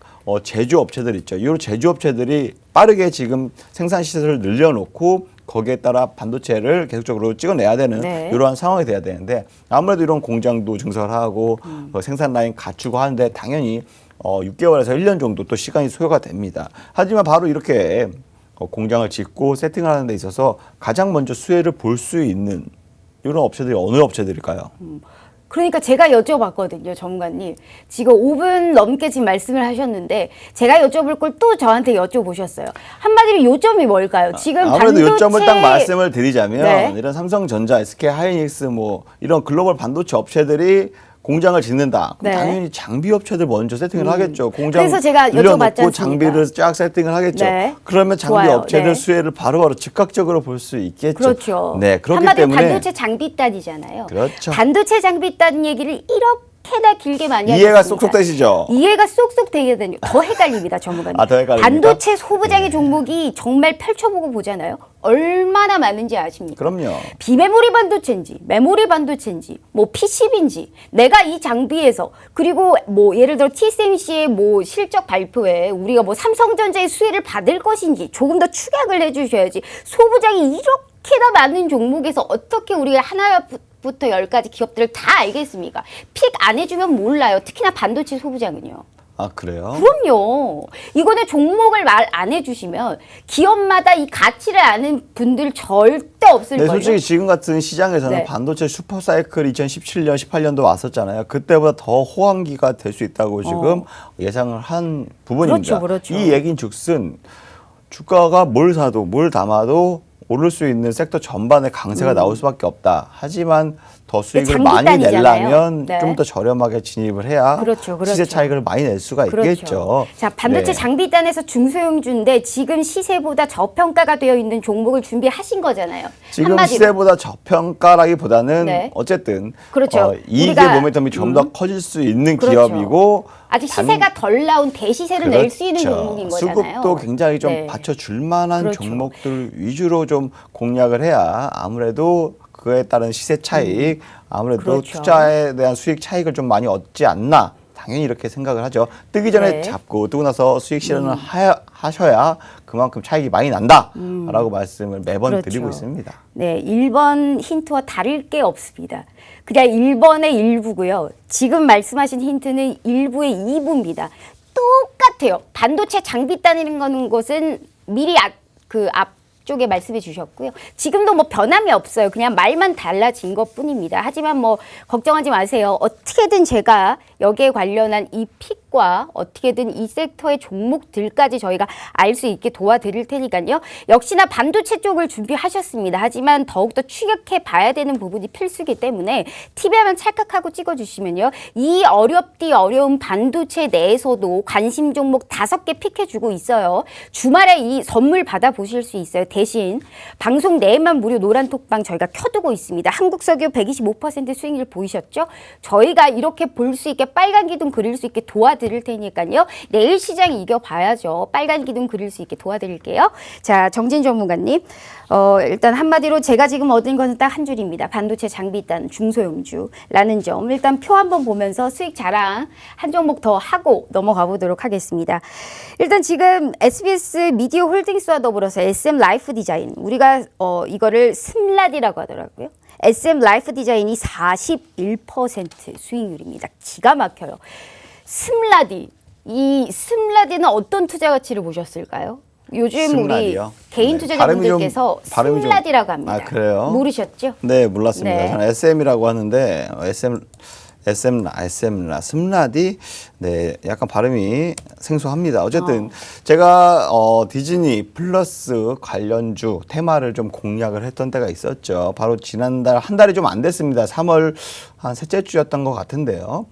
제조업체들 있죠. 이 제조업체들이 빠르게 지금 생산 시설을 늘려놓고 거기에 따라 반도체를 계속적으로 찍어내야 되는 네. 이러한 상황이 돼야 되는데 아무래도 이런 공장도 증설하고 생산 라인 갖추고 하는데 당연히 6개월에서 1년 정도 또 시간이 소요가 됩니다. 하지만 바로 이렇게 공장을 짓고 세팅을 하는 데 있어서 가장 먼저 수혜를 볼 수 있는 이런 업체들이 어느 업체들일까요? 그러니까 제가 여쭤봤거든요, 전문가님. 지금 5분 넘게 지금 말씀을 하셨는데 제가 여쭤볼 걸 또 저한테 여쭤보셨어요. 한마디로 요점이 뭘까요? 지금 아무래도 반도체... 요점을 딱 말씀을 드리자면 네. 이런 삼성전자, SK하이닉스 뭐 이런 글로벌 반도체 업체들이 공장을 짓는다. 그럼 네. 당연히 장비 업체들 먼저 세팅을 하겠죠. 공장 그래서 제가 늘려놓고 여쭤봤지 않습니까? 장비를 쫙 세팅을 하겠죠. 네. 그러면 장비 좋아요. 업체들 네. 수혜를 바로바로 즉각적으로 볼 수 있겠죠. 그렇죠. 네, 그렇기 한마디로 때문에 반도체 장비단이잖아요. 그렇죠. 반도체 장비단 얘기를 이렇게나 길게 많이 이해가 하셨습니다. 쏙쏙 되시죠? 이해가 쏙쏙 되거든요. 더 헷갈립니다, 전문가님. 더 헷갈립니까? 반도체 소부장의 종목이 정말 펼쳐보고 보잖아요. 얼마나 많은지 아십니까? 그럼요. 비메모리 반도체인지, 메모리 반도체인지, 뭐 PCB인지, 내가 이 장비에서 그리고 뭐 예를 들어 TSMC의 뭐 실적 발표에 우리가 뭐 삼성전자의 수혜를 받을 것인지 조금 더 축약을 해주셔야지. 소부장이 이렇게나 많은 종목에서 어떻게 우리가 하나부터 열까지 기업들을 다 알겠습니까? 픽 안 해주면 몰라요. 특히나 반도체 소부장은요. 아, 그래요? 그럼요. 이거는 종목을 말 안 해주시면 기업마다 이 가치를 아는 분들 절대 없을걸요. 네, 솔직히 지금 같은 시장에서는 네. 반도체 슈퍼사이클 2017년, 18년도 왔었잖아요. 그때보다 더 호황기가 될 수 있다고 지금 예상을 한 부분입니다. 그렇죠. 이 얘긴즉슨 주가가 뭘 사도 뭘 담아도 오를 수 있는 섹터 전반의 강세가 나올 수밖에 없다. 하지만 더 수익을 장기단이잖아요. 많이 내려면 네. 좀 더 저렴하게 진입을 해야 그렇죠, 그렇죠. 시세 차익을 많이 낼 수가 그렇죠. 있겠죠. 자, 반도체 네. 장비단에서 중소형주인데 지금 시세보다 저평가가 되어 있는 종목을 준비하신 거잖아요. 지금 한마디로. 시세보다 저평가라기보다는 네. 어쨌든 그렇죠. 이익의 우리가, 모멘텀이 좀 더 커질 수 있는 그렇죠. 기업이고 아직 시세가 덜 나온 대시세를 낼 수 있는 종목인 거잖아요. 수급도 굉장히 좀 네. 받쳐줄 만한 그렇죠. 종목들 위주로 좀 공략을 해야 아무래도 그에 따른 시세 차익, 아무래도 그렇죠. 투자에 대한 수익 차익을 좀 많이 얻지 않나. 당연히 이렇게 생각을 하죠. 뜨기 전에 네. 잡고 뜨고 나서 수익 실현을 하셔야 그만큼 차익이 많이 난다라고 말씀을 매번 그렇죠. 드리고 있습니다. 네, 1번 힌트와 다를 게 없습니다. 그냥 1번의 일부고요. 지금 말씀하신 힌트는 일부의 2부입니다. 똑같아요. 반도체 장비 따는 것은 미리 앞쪽에 말씀해 주셨고요. 지금도 뭐 변함이 없어요. 그냥 말만 달라진 것뿐입니다. 하지만 뭐 걱정하지 마세요. 어떻게든 제가 여기에 관련한 이 픽과 어떻게든 이 섹터의 종목들까지 저희가 알 수 있게 도와드릴 테니까요. 역시나 반도체 쪽을 준비하셨습니다. 하지만 더욱더 추격해 봐야 되는 부분이 필수이기 때문에 TV화면 찰칵하고 찍어주시면요. 이 어려운 반도체 내에서도 관심 종목 5개 픽해주고 있어요. 주말에 이 선물 받아보실 수 있어요. 대신 방송 내에만 무료 노란톡방 저희가 켜두고 있습니다. 한국석유 125% 수익률 보이셨죠? 저희가 이렇게 볼 수 있게 빨간 기둥 그릴 수 있게 도와드릴 테니까요. 내일 시장 이겨봐야죠. 빨간 기둥 그릴 수 있게 도와드릴게요. 자, 정진 전문가님. 일단 한마디로 제가 지금 얻은 것은 딱 한 줄입니다. 반도체 장비단 중소형주라는 점. 일단 표 한번 보면서 수익 자랑 한 종목 더 하고 넘어가 보도록 하겠습니다. 일단 지금 SBS 미디어 홀딩스와 더불어서 SM 라이프 디자인 우리가 이거를 스მ라디라고 하더라고요. SM 라이프 디자인이 41% 수익률입니다. 기가 막혀요. 스m라디. 이 스m라디는 어떤 투자 가치를 보셨을까요? 요즘 스m라디요? 우리 개인 네. 투자자분들께서 발음이 좀- 스m라디라고 합니다. 아, 그래요? 모르셨죠? 네, 몰랐습니다. 네. 저는 SM이라고 하는데 스m라디, 네, 약간 발음이 생소합니다. 어쨌든 제가 디즈니 플러스 관련주 테마를 좀 공략을 했던 때가 있었죠. 바로 지난달 한 달이 좀 안 됐습니다. 3월 한 셋째 주였던 것 같은데요.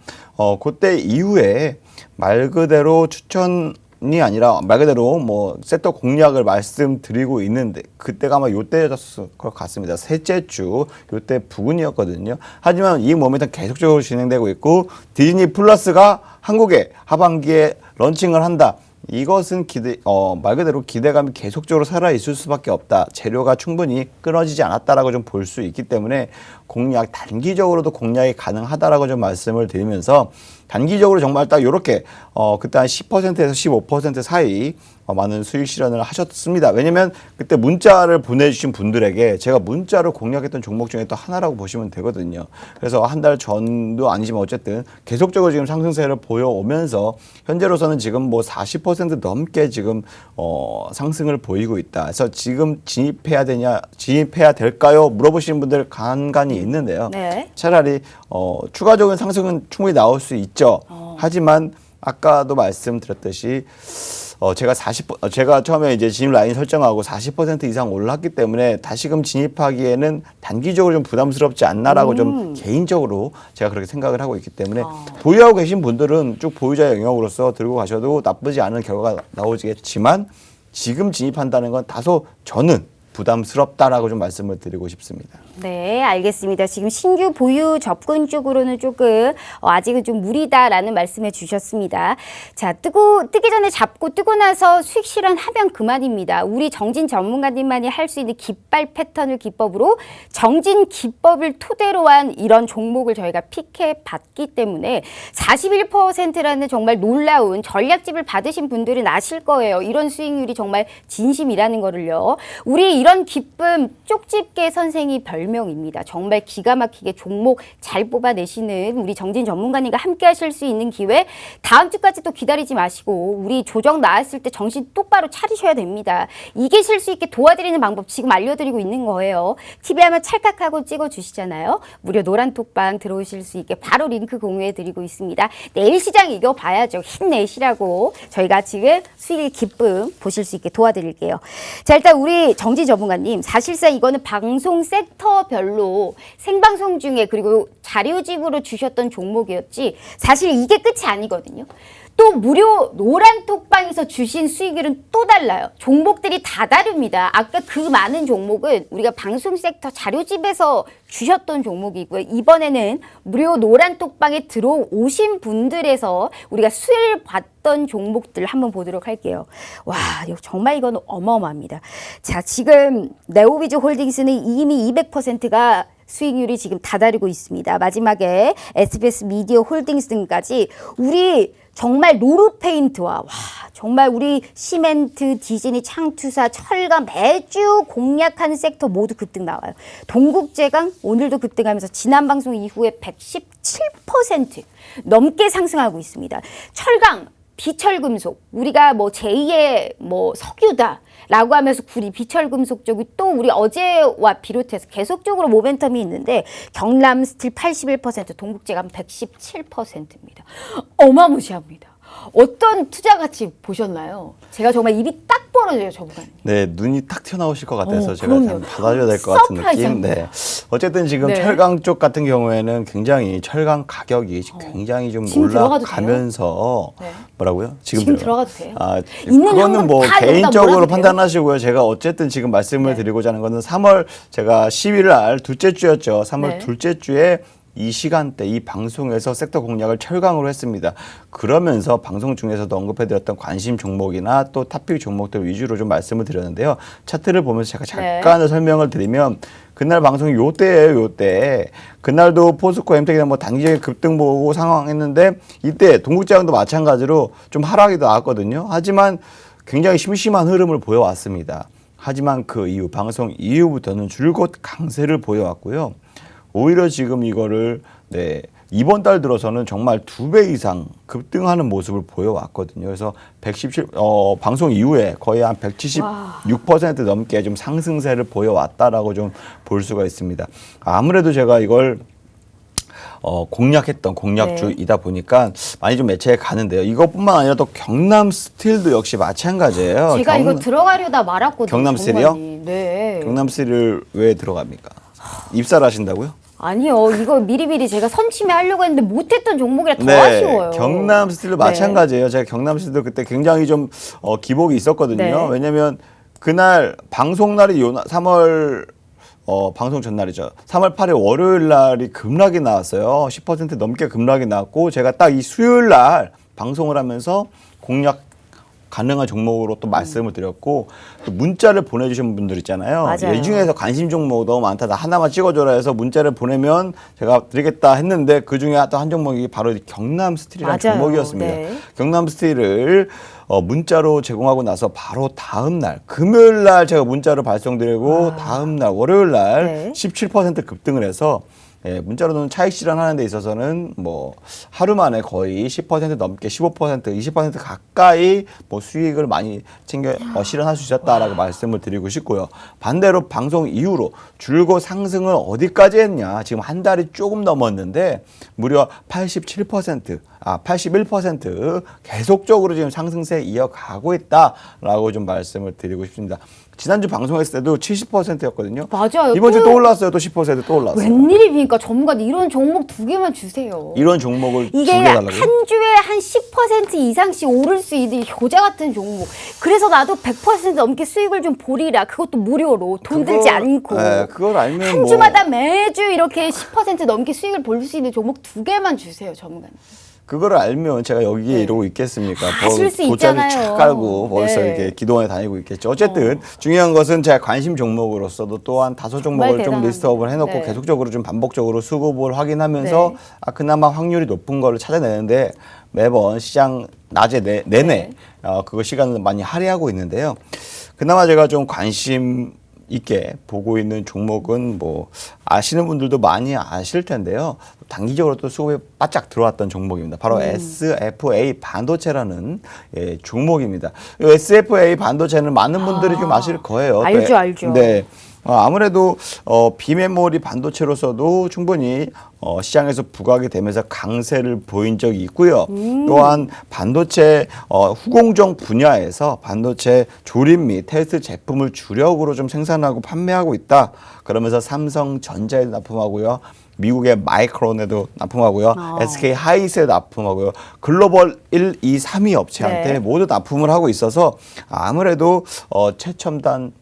그때 이후에 말 그대로 추천이 아니라 말 그대로 뭐 섹터 공략을 말씀드리고 있는데 그때가 아마 요때였을 것 같습니다. 셋째 주 요때 부근이었거든요. 하지만 이 모멘텀 계속적으로 진행되고 있고 디즈니 플러스가 한국에 하반기에 런칭을 한다. 이것은 말 그대로 기대감이 계속적으로 살아 있을 수밖에 없다. 재료가 충분히 끊어지지 않았다라고 좀 볼 수 있기 때문에 단기적으로도 공략이 가능하다라고 좀 말씀을 드리면서 단기적으로 정말 딱 요렇게 그때 한 10%에서 15% 사이 많은 수익 실현을 하셨습니다. 왜냐면 그때 문자를 보내주신 분들에게 제가 문자로 공략했던 종목 중에 또 하나라고 보시면 되거든요. 그래서 한 달 전도 아니지만 어쨌든 계속적으로 지금 상승세를 보여오면서 현재로서는 지금 뭐 40% 넘게 지금 상승을 보이고 있다. 그래서 지금 진입해야 될까요? 물어보시는 분들 간간히 있는데요. 네. 차라리 추가적인 상승은 충분히 나올 수 있죠. 하지만 아까도 말씀드렸듯이 제가 처음에 이제 진입 라인 설정하고 40% 이상 올랐기 때문에 다시금 진입하기에는 단기적으로 좀 부담스럽지 않나라고 좀 개인적으로 제가 그렇게 생각을 하고 있기 때문에 보유하고 계신 분들은 쭉 보유자 영역으로서 들고 가셔도 나쁘지 않은 결과가 나오겠지만 지금 진입한다는 건 다소 저는 부담스럽다라고 좀 말씀을 드리고 싶습니다. 네, 알겠습니다. 지금 신규 보유 접근 쪽으로는 조금 아직은 좀 무리다라는 말씀해 주셨습니다. 자, 뜨기 전에 잡고 뜨고 나서 수익 실현하면 그만입니다. 우리 정진 전문가님만이 할 수 있는 깃발 패턴을 기법으로 정진 기법을 토대로 한 이런 종목을 저희가 픽해 봤기 때문에 41%라는 정말 놀라운 전략집을 받으신 분들은 아실 거예요. 이런 수익률이 정말 진심이라는 거를요. 우리 이런 기쁨 쪽집게 선생이 별명입니다. 정말 기가 막히게 종목 잘 뽑아내시는 우리 정진 전문가님과 함께 하실 수 있는 기회 다음 주까지 또 기다리지 마시고 우리 조정 나왔을 때 정신 똑바로 차리셔야 됩니다. 이기실 수 있게 도와드리는 방법 지금 알려드리고 있는 거예요. TV하면 찰칵하고 찍어주시잖아요. 무료 노란톡방 들어오실 수 있게 바로 링크 공유해드리고 있습니다. 내일 시장 이겨봐야죠. 힘내시라고 저희가 지금 수익의 기쁨 보실 수 있게 도와드릴게요. 자, 일단 우리 정진 전문가님, 사실상 이거는 방송 섹터별로 생방송 중에 그리고 자료집으로 주셨던 종목이었지 사실 이게 끝이 아니거든요. 또 무료 노란톡방에서 주신 수익률은 또 달라요. 종목들이 다 다릅니다. 아까 그 많은 종목은 우리가 방송 섹터 자료집에서 주셨던 종목이고요. 이번에는 무료 노란톡방에 들어오신 분들에서 우리가 수혜를 받던 종목들 한번 보도록 할게요. 와, 정말 이건 어마어마합니다. 자, 지금 네오비즈 홀딩스는 이미 200%가 수익률이 지금 다다르고 있습니다. 마지막에 SBS 미디어 홀딩스 등까지 우리 정말 노루페인트와 와 정말 우리 시멘트, 디즈니, 창투사, 철강 매주 공략하는 섹터 모두 급등 나와요. 동국제강 오늘도 급등하면서 지난 방송 이후에 117% 넘게 상승하고 있습니다. 철강, 비철금속 우리가 뭐 제2의 뭐 석유다. 라고 하면서 우리 비철금속 쪽이 또 우리 어제와 비롯해서 계속적으로 모멘텀이 있는데 경남스틸 81%, 동국제감 117%입니다. 어마무시합니다. 어떤 투자 가치 보셨나요? 제가 정말 입이 딱 벌어져요, 저분은. 네, 눈이 탁 튀어나오실 것 같아서 제가 그럼요. 좀 받아줘야 될 것 같은 느낌. 네. 어쨌든 지금 네. 철강 쪽 같은 경우에는 굉장히 철강 가격이 굉장히 좀 지금 들어가도 올라가면서 네. 뭐라고요? 지금 들어가도 돼요? 아, 있는 그거는 현금 뭐 다 여기다 개인적으로 몰아도 돼요? 판단하시고요. 제가 어쨌든 지금 말씀을 네. 드리고자 하는 거는 3월 제가 10일 날 둘째 주였죠. 3월 네. 둘째 주에 이 시간대 이 방송에서 섹터 공략을 철강으로 했습니다. 그러면서 방송 중에서도 언급해드렸던 관심 종목이나 또 탑픽 종목들 위주로 좀 말씀을 드렸는데요. 차트를 보면서 제가 잠깐을 설명을 드리면 그날 방송이 요때예요. 요때. 그날도 포스코 엠텍이나 뭐 단기적인 급등 보고 상황했는데 이때 동국제약도 마찬가지로 좀 하락이 나왔거든요. 하지만 굉장히 심심한 흐름을 보여왔습니다. 하지만 그 이후 방송 이후부터는 줄곧 강세를 보여왔고요. 오히려 지금 이거를 이번 달 들어서는 정말 2배 이상 급등하는 모습을 보여왔거든요. 그래서 117 방송 이후에 거의 한 176% 넘게 좀 상승세를 보여왔다라고 좀 볼 수가 있습니다. 아무래도 제가 이걸 공략했던 공략주이다 보니까 많이 좀 매체에 가는데요. 이것뿐만 아니라 또 경남 스틸도 역시 마찬가지예요. 제가 이거 들어가려다 말았거든요. 경남 스틸이요? 네. 경남 스틸을 왜 들어갑니까? 입사를 하신다고요? 아니요, 이거 미리미리 제가 선침해 하려고 했는데 못했던 종목이라 더 네, 아쉬워요. 경남 스틸도 마찬가지예요. 제가 경남 스틸도 그때 굉장히 좀 기복이 있었거든요. 네. 왜냐면 그날 방송 날이 3월 방송 전날이죠. 3월 8일 월요일 날이 급락이 나왔어요. 10% 넘게 급락이 나왔고 제가 딱 이 수요일 날 방송을 하면서 공략 가능한 종목으로 또 말씀을 드렸고 또 문자를 보내주신 분들 있잖아요. 맞아요. 이 중에서 관심 종목 너무 많다. 나 하나만 찍어줘라 해서 문자를 보내면 제가 드리겠다 했는데 그 중에 또 한 종목이 바로 경남 스틸이라는 맞아요. 종목이었습니다. 네. 경남 스틸을 문자로 제공하고 나서 바로 다음 날 금요일 날 제가 문자로 발송드리고 다음 날 월요일 날 네. 17% 급등을 해서 문자로는 차익 실현하는 데 있어서는 뭐 하루 만에 거의 10% 넘게 15%, 20% 가까이 뭐 수익을 많이 챙겨 실현할 수 있었다라고 말씀을 드리고 싶고요. 반대로 방송 이후로 줄곧 상승을 어디까지 했냐? 지금 한 달이 조금 넘었는데 무려 87%, 81% 계속적으로 지금 상승세 이어가고 있다라고 좀 말씀을 드리고 싶습니다. 지난주 방송했을 때도 70%였거든요. 맞아요. 이번 주 또 올랐어요. 또 10%또 올랐어요. 웬일입니까? 전문가님 이런 종목 2개만 주세요. 이런 종목을 이게 2개 달라고요? 한 주에 한 10% 이상씩 오를 수 있는 효자 같은 종목. 그래서 나도 100% 넘게 수익을 좀 보리라. 그것도 무료로 돈 들지 않고. 그걸 알면 한 주마다 매주 이렇게 10% 넘게 수익을 볼 수 있는 종목 2개만 주세요, 전문가님. 그거를 알면 제가 여기에 이러고 있겠습니까? 아실 수 돗자리 있잖아요. 착 깔고 벌써 네. 이렇게 기동에 다니고 있겠죠. 어쨌든 중요한 것은 제가 관심 종목으로서도 또한 5종목을 좀 대단하네. 리스트업을 해놓고 네. 계속적으로 좀 반복적으로 수급을 확인하면서 네. 그나마 확률이 높은 거를 찾아내는데 매번 시장 낮에 내내 네. 그거 시간을 많이 할애하고 있는데요. 그나마 제가 좀 관심 있게 보고 있는 종목은 뭐 아시는 분들도 많이 아실 텐데요. 단기적으로 또 수급에 바짝 들어왔던 종목입니다. 바로 SFA 반도체라는 종목입니다. 이 SFA 반도체는 많은 분들이 좀 아실 거예요. 알죠, 알죠. 네. 아무래도 비메모리 반도체로서도 충분히 시장에서 부각이 되면서 강세를 보인 적이 있고요. 또한 반도체 후공정 분야에서 반도체 조립 및 테스트 제품을 주력으로 좀 생산하고 판매하고 있다. 그러면서 삼성전자에도 납품하고요. 미국의 마이크론에도 납품하고요. SK 하이닉스에도 납품하고요. 글로벌 1, 2, 3위 업체한테 네. 모두 납품을 하고 있어서 아무래도 최첨단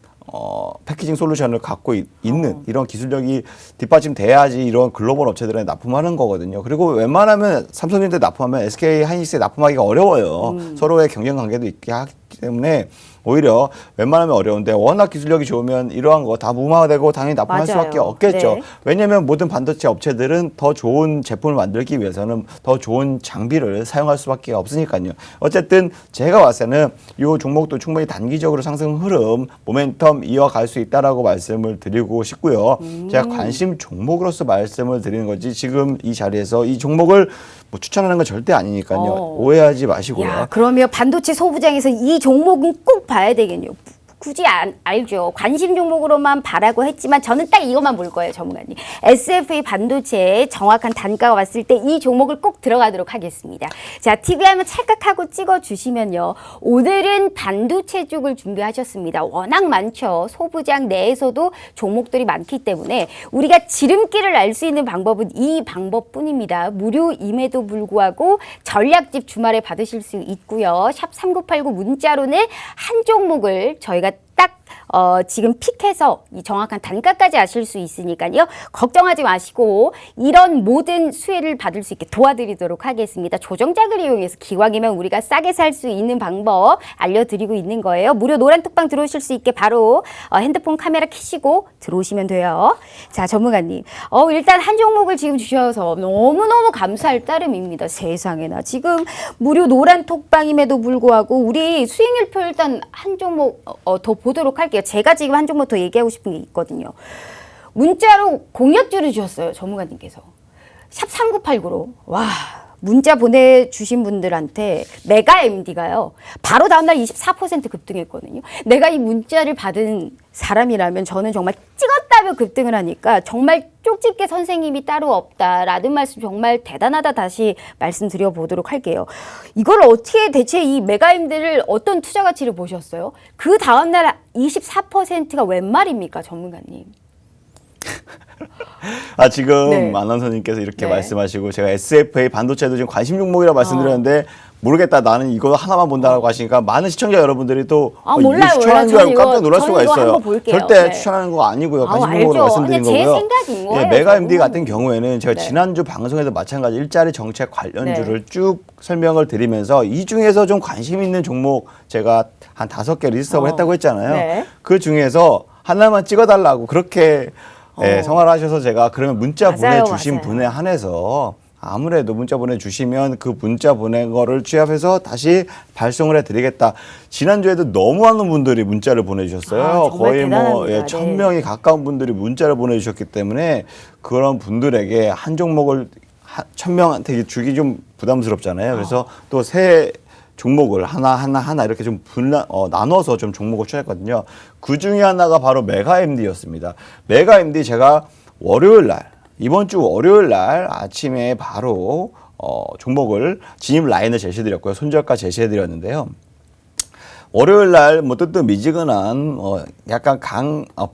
패키징 솔루션을 갖고 있는 이런 기술력이 뒷받침돼야지 이런 글로벌 업체들에 납품하는 거거든요. 그리고 웬만하면 삼성전자에 납품하면 SK 하이닉스에 납품하기가 어려워요. 서로의 경쟁 관계도 있게 하기 때문에 오히려 웬만하면 어려운데 워낙 기술력이 좋으면 이러한 거 다 무마되고 당연히 납품할 맞아요. 수밖에 없겠죠. 네. 왜냐하면 모든 반도체 업체들은 더 좋은 제품을 만들기 위해서는 더 좋은 장비를 사용할 수밖에 없으니까요. 어쨌든 제가 봤을 때는 이 종목도 충분히 단기적으로 상승 흐름, 모멘텀 이어갈 수 있다라고 말씀을 드리고 싶고요. 제가 관심 종목으로서 말씀을 드리는 거지 지금 이 자리에서 이 종목을 뭐 추천하는 건 절대 아니니까요. 오해하지 마시고요. 야, 그러면 반도체 소부장에서 이 종목은 꼭 봐야 되겠네요. 굳이 알죠. 관심 종목으로만 바라고 했지만 저는 딱 이것만 볼 거예요, 전문가님. SFA 반도체의 정확한 단가가 왔을 때 이 종목을 꼭 들어가도록 하겠습니다. 자, TV 화면 찰칵하고 찍어주시면요. 오늘은 반도체 쪽을 준비하셨습니다. 워낙 많죠. 소부장 내에서도 종목들이 많기 때문에 우리가 지름길을 알 수 있는 방법은 이 방법뿐입니다. 무료임에도 불구하고 전략집 주말에 받으실 수 있고요. 샵 3989 문자로는 한 종목을 저희가 딱 지금 픽해서 이 정확한 단가까지 아실 수 있으니까요. 걱정하지 마시고 이런 모든 수혜를 받을 수 있게 도와드리도록 하겠습니다. 조정작을 이용해서 기왕이면 우리가 싸게 살 수 있는 방법 알려드리고 있는 거예요. 무료 노란 톡방 들어오실 수 있게 바로 핸드폰 카메라 켜시고 들어오시면 돼요. 자, 전문가님. 일단 한 종목을 지금 주셔서 너무너무 감사할 따름입니다. 세상에나. 지금 무료 노란 톡방임에도 불구하고 우리 수익률표 일단 한 종목 더 보도록 할게요. 제가 지금 한 종목 더 얘기하고 싶은 게 있거든요. 문자로 공약주를 주셨어요. 전문가님께서. 샵 3989로. 와, 문자 보내주신 분들한테 메가 MD가요. 바로 다음날 24% 급등했거든요. 내가 이 문자를 받은 사람이라면 저는 정말 찍었다며 급등을 하니까 정말 쪽집게 선생님이 따로 없다라는 말씀 정말 대단하다 다시 말씀드려보도록 할게요. 이걸 어떻게 대체 이 메가 MD를 어떤 투자 가치를 보셨어요? 그 다음날 24%가 웬 말입니까, 전문가님? 지금 네. 아나운서님께서 이렇게 네. 말씀하시고 제가 SFA 반도체도 지금 관심 종목이라고 말씀드렸는데 모르겠다 나는 이거 하나만 본다고 하시니까 많은 시청자 여러분들이 또 몰라요. 이거 추천하는 줄 알고 저는 깜짝 놀랄 이거 수가 있어요. 한번 볼게요. 절대 네. 추천하는 거 아니고요. 관심 알죠. 종목으로 말씀드린 그냥 제 거고요. 생각인 거예요, 메가 MD 저거. 같은 경우에는 제가 네. 지난주 방송에도 마찬가지 일자리 정책 관련주를 네. 쭉 설명을 드리면서 이 중에서 좀 관심 있는 종목 제가 한 5개 리스트업을 했다고 했잖아요. 네. 그 중에서 하나만 찍어달라고 그렇게 성화를 하셔서 제가 그러면 문자 맞아요, 보내주신 맞아요. 분에 한해서 아무래도 문자 보내주시면 그 문자 보낸 거를 취합해서 다시 발송을 해드리겠다. 지난주에도 너무 많은 분들이 문자를 보내주셨어요. 정말 거의 뭐 대단합니다. 1000명이 가까운 분들이 문자를 보내주셨기 때문에 그런 분들에게 한 종목을 1000명한테 주기 좀 부담스럽잖아요. 그래서 또 새 종목을 하나 이렇게 좀 나눠서 좀 종목을 취했거든요. 그 중에 하나가 바로 메가 MD였습니다. 메가 MD 제가 이번 주 월요일 날 아침에 바로 종목을 진입 라인을 제시해드렸고요. 손절가 제시해드렸는데요. 월요일 날 뭐 뜨뜻미지근한 약간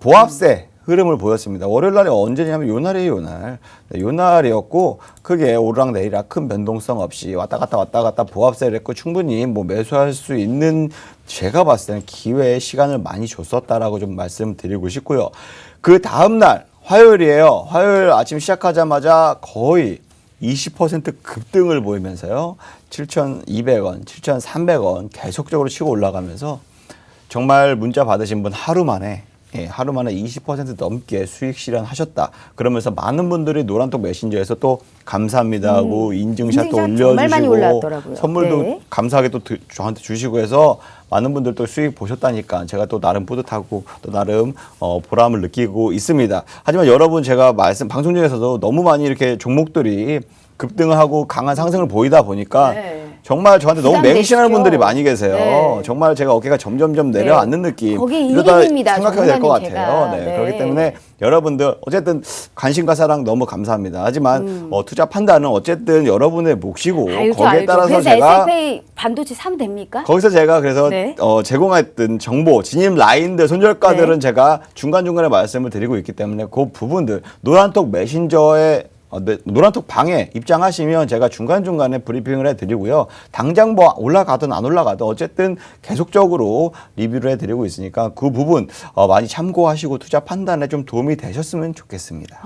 보합세 흐름을 보였습니다. 월요일 날이 언제냐면 요 날이에요, 요 날. 네, 요 날이었고 크게 오르락 내리락 큰 변동성 없이 왔다 갔다 보합세를 했고 충분히 뭐 매수할 수 있는 제가 봤을 때는 기회의 시간을 많이 줬었다라고 좀 말씀드리고 싶고요. 그 다음 날 화요일이에요. 화요일 아침 시작하자마자 거의 20% 급등을 보이면서요. 7,200원, 7,300원 계속적으로 치고 올라가면서 정말 문자 받으신 분 하루 만에 20% 넘게 수익 실현하셨다. 그러면서 많은 분들이 노란톡 메신저에서 또 감사합니다 하고 인증샷도 인증샷 정말 많이 올려주시고 올라왔더라고요. 선물도 네. 감사하게 또 저한테 주시고 해서 많은 분들 또 수익 보셨다니까 제가 또 나름 뿌듯하고 또 나름 보람을 느끼고 있습니다. 하지만 여러분 제가 방송 중에서도 너무 많이 이렇게 종목들이 급등을 하고 강한 상승을 보이다 보니까 네. 정말 저한테 너무 부담되시죠? 맹신하는 분들이 많이 계세요. 네. 정말 제가 어깨가 점점점 내려앉는 느낌. 거기 이러다 일인입니다. 생각해야 될 것 전문가님 같아요. 제가. 네. 네. 그렇기 때문에 여러분들 어쨌든 관심과 사랑 너무 감사합니다. 하지만 투자 판단은 어쨌든 여러분의 몫이고 알죠, 거기에 알죠. 따라서 그래서 제가 SFA 반도체 사면 됩니까? 거기서 제가 그래서 네. 제공했던 정보, 진입 라인들, 손절가들은 네. 제가 중간중간에 말씀을 드리고 있기 때문에 그 부분들 노란톡 메신저에 노란톡 방에 입장하시면 제가 중간중간에 브리핑을 해드리고요. 당장 뭐 올라가든 안 올라가든 어쨌든 계속적으로 리뷰를 해드리고 있으니까 그 부분 많이 참고하시고 투자 판단에 좀 도움이 되셨으면 좋겠습니다.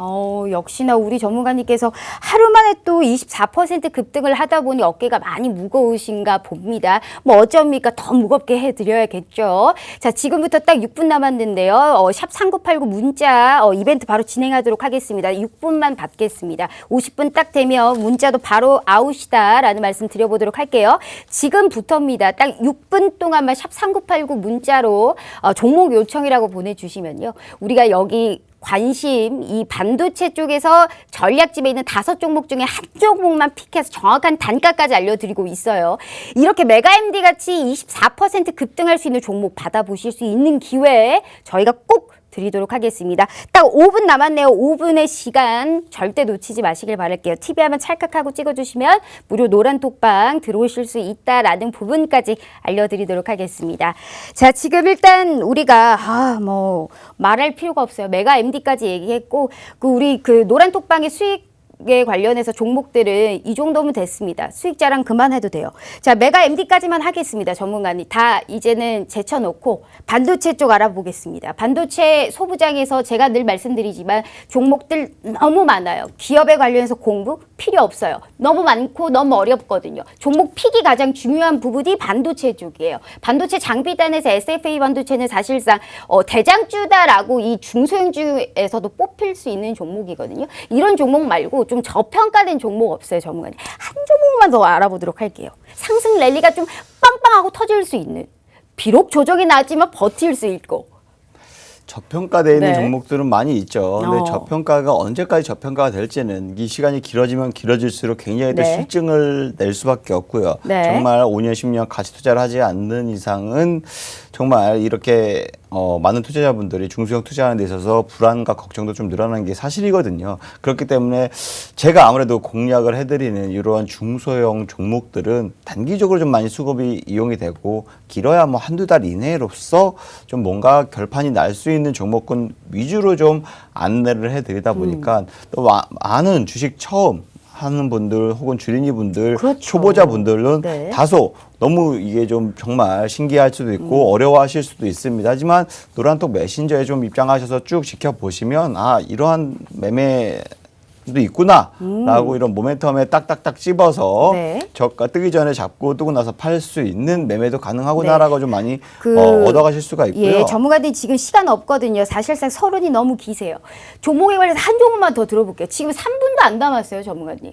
역시나 우리 전문가님께서 하루 만에 또 24% 급등을 하다 보니 어깨가 많이 무거우신가 봅니다. 뭐 어쩝니까? 더 무겁게 해드려야겠죠. 자, 지금부터 딱 6분 남았는데요. 샵 3989 문자 이벤트 바로 진행하도록 하겠습니다. 6분만 받겠습니다. 50분 딱 되면 문자도 바로 아웃이다라는 말씀 드려보도록 할게요. 지금부터입니다. 딱 6분 동안만 샵 3989 문자로 종목 요청이라고 보내주시면요. 우리가 여기 관심, 이 반도체 쪽에서 전략집에 있는 5종목 중에 한 종목만 픽해서 정확한 단가까지 알려드리고 있어요. 이렇게 메가MD 같이 24% 급등할 수 있는 종목 받아보실 수 있는 기회 저희가 꼭 드리도록 하겠습니다. 딱 5분 남았네요. 5분의 시간 절대 놓치지 마시길 바랄게요. TV 화면 찰칵하고 찍어주시면 무료 노란 톡방 들어오실 수 있다라는 부분까지 알려드리도록 하겠습니다. 자, 지금 일단 우리가 말할 필요가 없어요. 메가 MD까지 얘기했고 우리 노란 톡방의 수익 에 관련해서 종목들은 이 정도면 됐습니다. 수익 자랑 그만해도 돼요. 자, 메가 MD까지만 하겠습니다. 전문가님 다 이제는 제쳐놓고 반도체 쪽 알아보겠습니다. 반도체 소부장에서 제가 늘 말씀드리지만 종목들 너무 많아요. 기업에 관련해서 공부 필요 없어요. 너무 많고 너무 어렵거든요. 종목 픽이 가장 중요한 부분이 반도체 쪽이에요. 반도체 장비단에서 SFA 반도체는 사실상 대장주다라고 이 중소형주에서도 뽑힐 수 있는 종목이거든요. 이런 종목 말고 좀 저평가된 종목 없어요, 전문가님. 한 종목만 더 알아보도록 할게요. 상승 랠리가 좀 빵빵하고 터질 수 있는. 비록 조정이 나지만 버틸 수 있고. 저평가되어 있는 네. 종목들은 많이 있죠. 근데 저평가가 언제까지 저평가가 될지는 이 시간이 길어지면 길어질수록 굉장히 또 네. 실증을 낼 수밖에 없고요. 네. 정말 5년, 10년 가치 투자를 하지 않는 이상은 정말 이렇게 많은 투자자분들이 중소형 투자하는 데 있어서 불안과 걱정도 좀 늘어나는 게 사실이거든요. 그렇기 때문에 제가 아무래도 공략을 해드리는 이러한 중소형 종목들은 단기적으로 좀 많이 수급이 이용이 되고 길어야 뭐 한두 달 이내로서 좀 뭔가 결판이 날 수 있는 종목군 위주로 좀 안내를 해드리다 보니까 또 많은 주식 처음 하는 분들 혹은 주린이 분들, 그렇죠. 초보자 분들은 네. 다소 너무 이게 좀 정말 신기할 수도 있고 어려워하실 수도 있습니다. 하지만 노란톡 메신저에 좀 입장하셔서 쭉 지켜보시면 이러한 매매도 있구나라고 이런 모멘텀에 딱딱딱 찝어서 네. 저가 뜨기 전에 잡고 뜨고 나서 팔 수 있는 매매도 가능하구나라고 좀 많이 얻어가실 수가 있고요. 예, 전문가들이 지금 시간 없거든요. 사실상 서론이 너무 기세요. 종목에 관해서 한 종목만 더 들어볼게요. 지금 3분도 안 남았어요, 전문가님.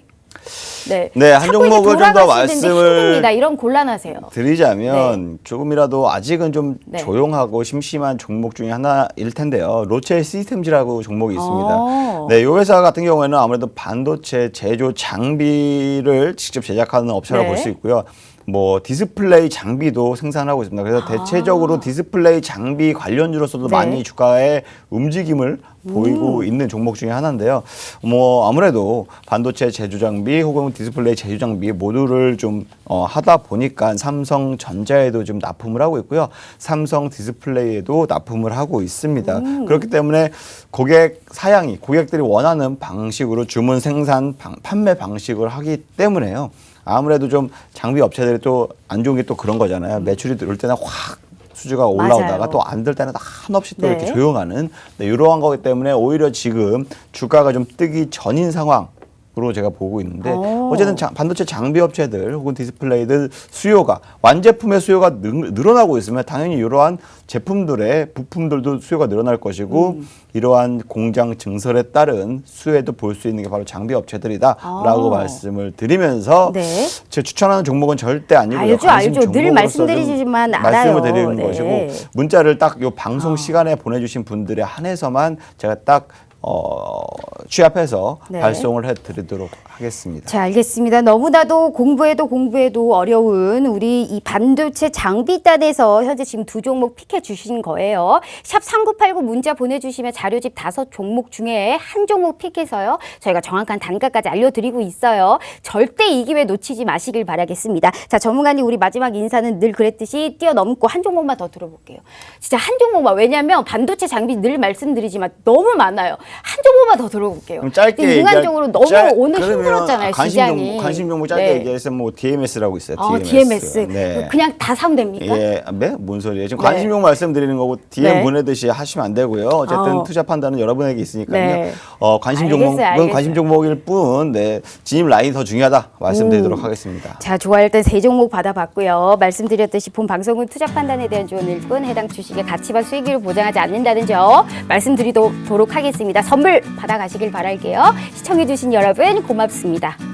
네, 한 자꾸 이제 종목을 좀 더 돌아가시는데 말씀을 힘듭니다. 이런 곤란하세요. 드리자면 조금이라도 아직은 좀 네. 조용하고 심심한 종목 중에 하나일 텐데요. 로첼 시스템즈라고 종목이 있습니다. 오. 네, 이 회사 같은 경우에는 아무래도 반도체 제조 장비를 직접 제작하는 업체라고 네. 볼 수 있고요. 뭐 디스플레이 장비도 생산하고 있습니다. 그래서 대체적으로 디스플레이 장비 관련주로서도 네. 많이 주가의 움직임을 보이고 있는 종목 중에 하나인데요. 뭐 아무래도 반도체 제조 장비 혹은 디스플레이 제조 장비 모두를 좀 하다 보니까 삼성전자에도 좀 납품을 하고 있고요. 삼성 디스플레이에도 납품을 하고 있습니다. 그렇기 때문에 고객 사양이 고객들이 원하는 방식으로 주문 생산 판매 방식을 하기 때문에요. 아무래도 좀 장비 업체들이 또 안 좋은 게 또 그런 거잖아요. 매출이 들어올 때는 확 수주가 올라오다가 맞아요. 또 안 들 때는 한없이 또 네. 이렇게 조용하는 이러한 거기 때문에 오히려 지금 주가가 좀 뜨기 전인 상황으로 제가 보고 있는데 어쨌든 반도체 장비 업체들 혹은 디스플레이들 수요가 완제품의 수요가 늘어나고 있으면 당연히 이러한 제품들의 부품들도 수요가 늘어날 것이고 이러한 공장 증설에 따른 수혜도 볼 수 있는 게 바로 장비 업체들이다라고 말씀을 드리면서 네. 제가 추천하는 종목은 절대 아니고요. 알죠, 관심 알죠. 늘 종목으로서 말씀드리지만 좀 알아요. 말씀을 드리는 네. 것이고 문자를 딱 요 방송 시간에 보내주신 분들에 한해서만 제가 딱 취합해서 네. 발송을 해드리도록 하겠습니다. 자, 알겠습니다. 너무나도 공부해도 어려운 우리 이 반도체 장비단에서 현재 지금 2종목 픽해 주신 거예요. 샵 3989 문자 보내주시면 자료집 5종목 중에 한 종목 픽해서요. 저희가 정확한 단가까지 알려드리고 있어요. 절대 이 기회 놓치지 마시길 바라겠습니다. 자, 전문가님 우리 마지막 인사는 늘 그랬듯이 뛰어넘고 한 종목만 더 들어볼게요. 진짜 한 종목만. 왜냐하면 반도체 장비 늘 말씀드리지만 너무 많아요. 한 종목만 더 들어볼게요. 그럼 짧게 인간적으로 너무 오늘 그러면 힘들었잖아요. 시장이. 관심 종목 짧게 네. 얘기해서 뭐 DMS라고 있어요. DMS. 네. 그냥 다 사면 됩니까? 예, 네? 뭔 소리예요? 지금 네. 관심종 말씀드리는 거고 DM 네. 보내듯이 하시면 안 되고요. 어쨌든 투자 판단은 여러분에게 있으니까요. 네. 관심 알겠어요, 종목은 알겠어요. 관심 종목일 뿐, 네, 진입 라인이 더 중요하다 말씀드리도록 하겠습니다. 자, 좋아요. 일단 3종목 받아봤고요. 말씀드렸듯이 본 방송은 투자 판단에 대한 조언일 뿐 해당 주식의 가치와 수익률을 보장하지 않는다는 점 말씀드리도록 하겠습니다. 선물 받아가시길 바랄게요. 시청해주신 여러분 고맙습니다.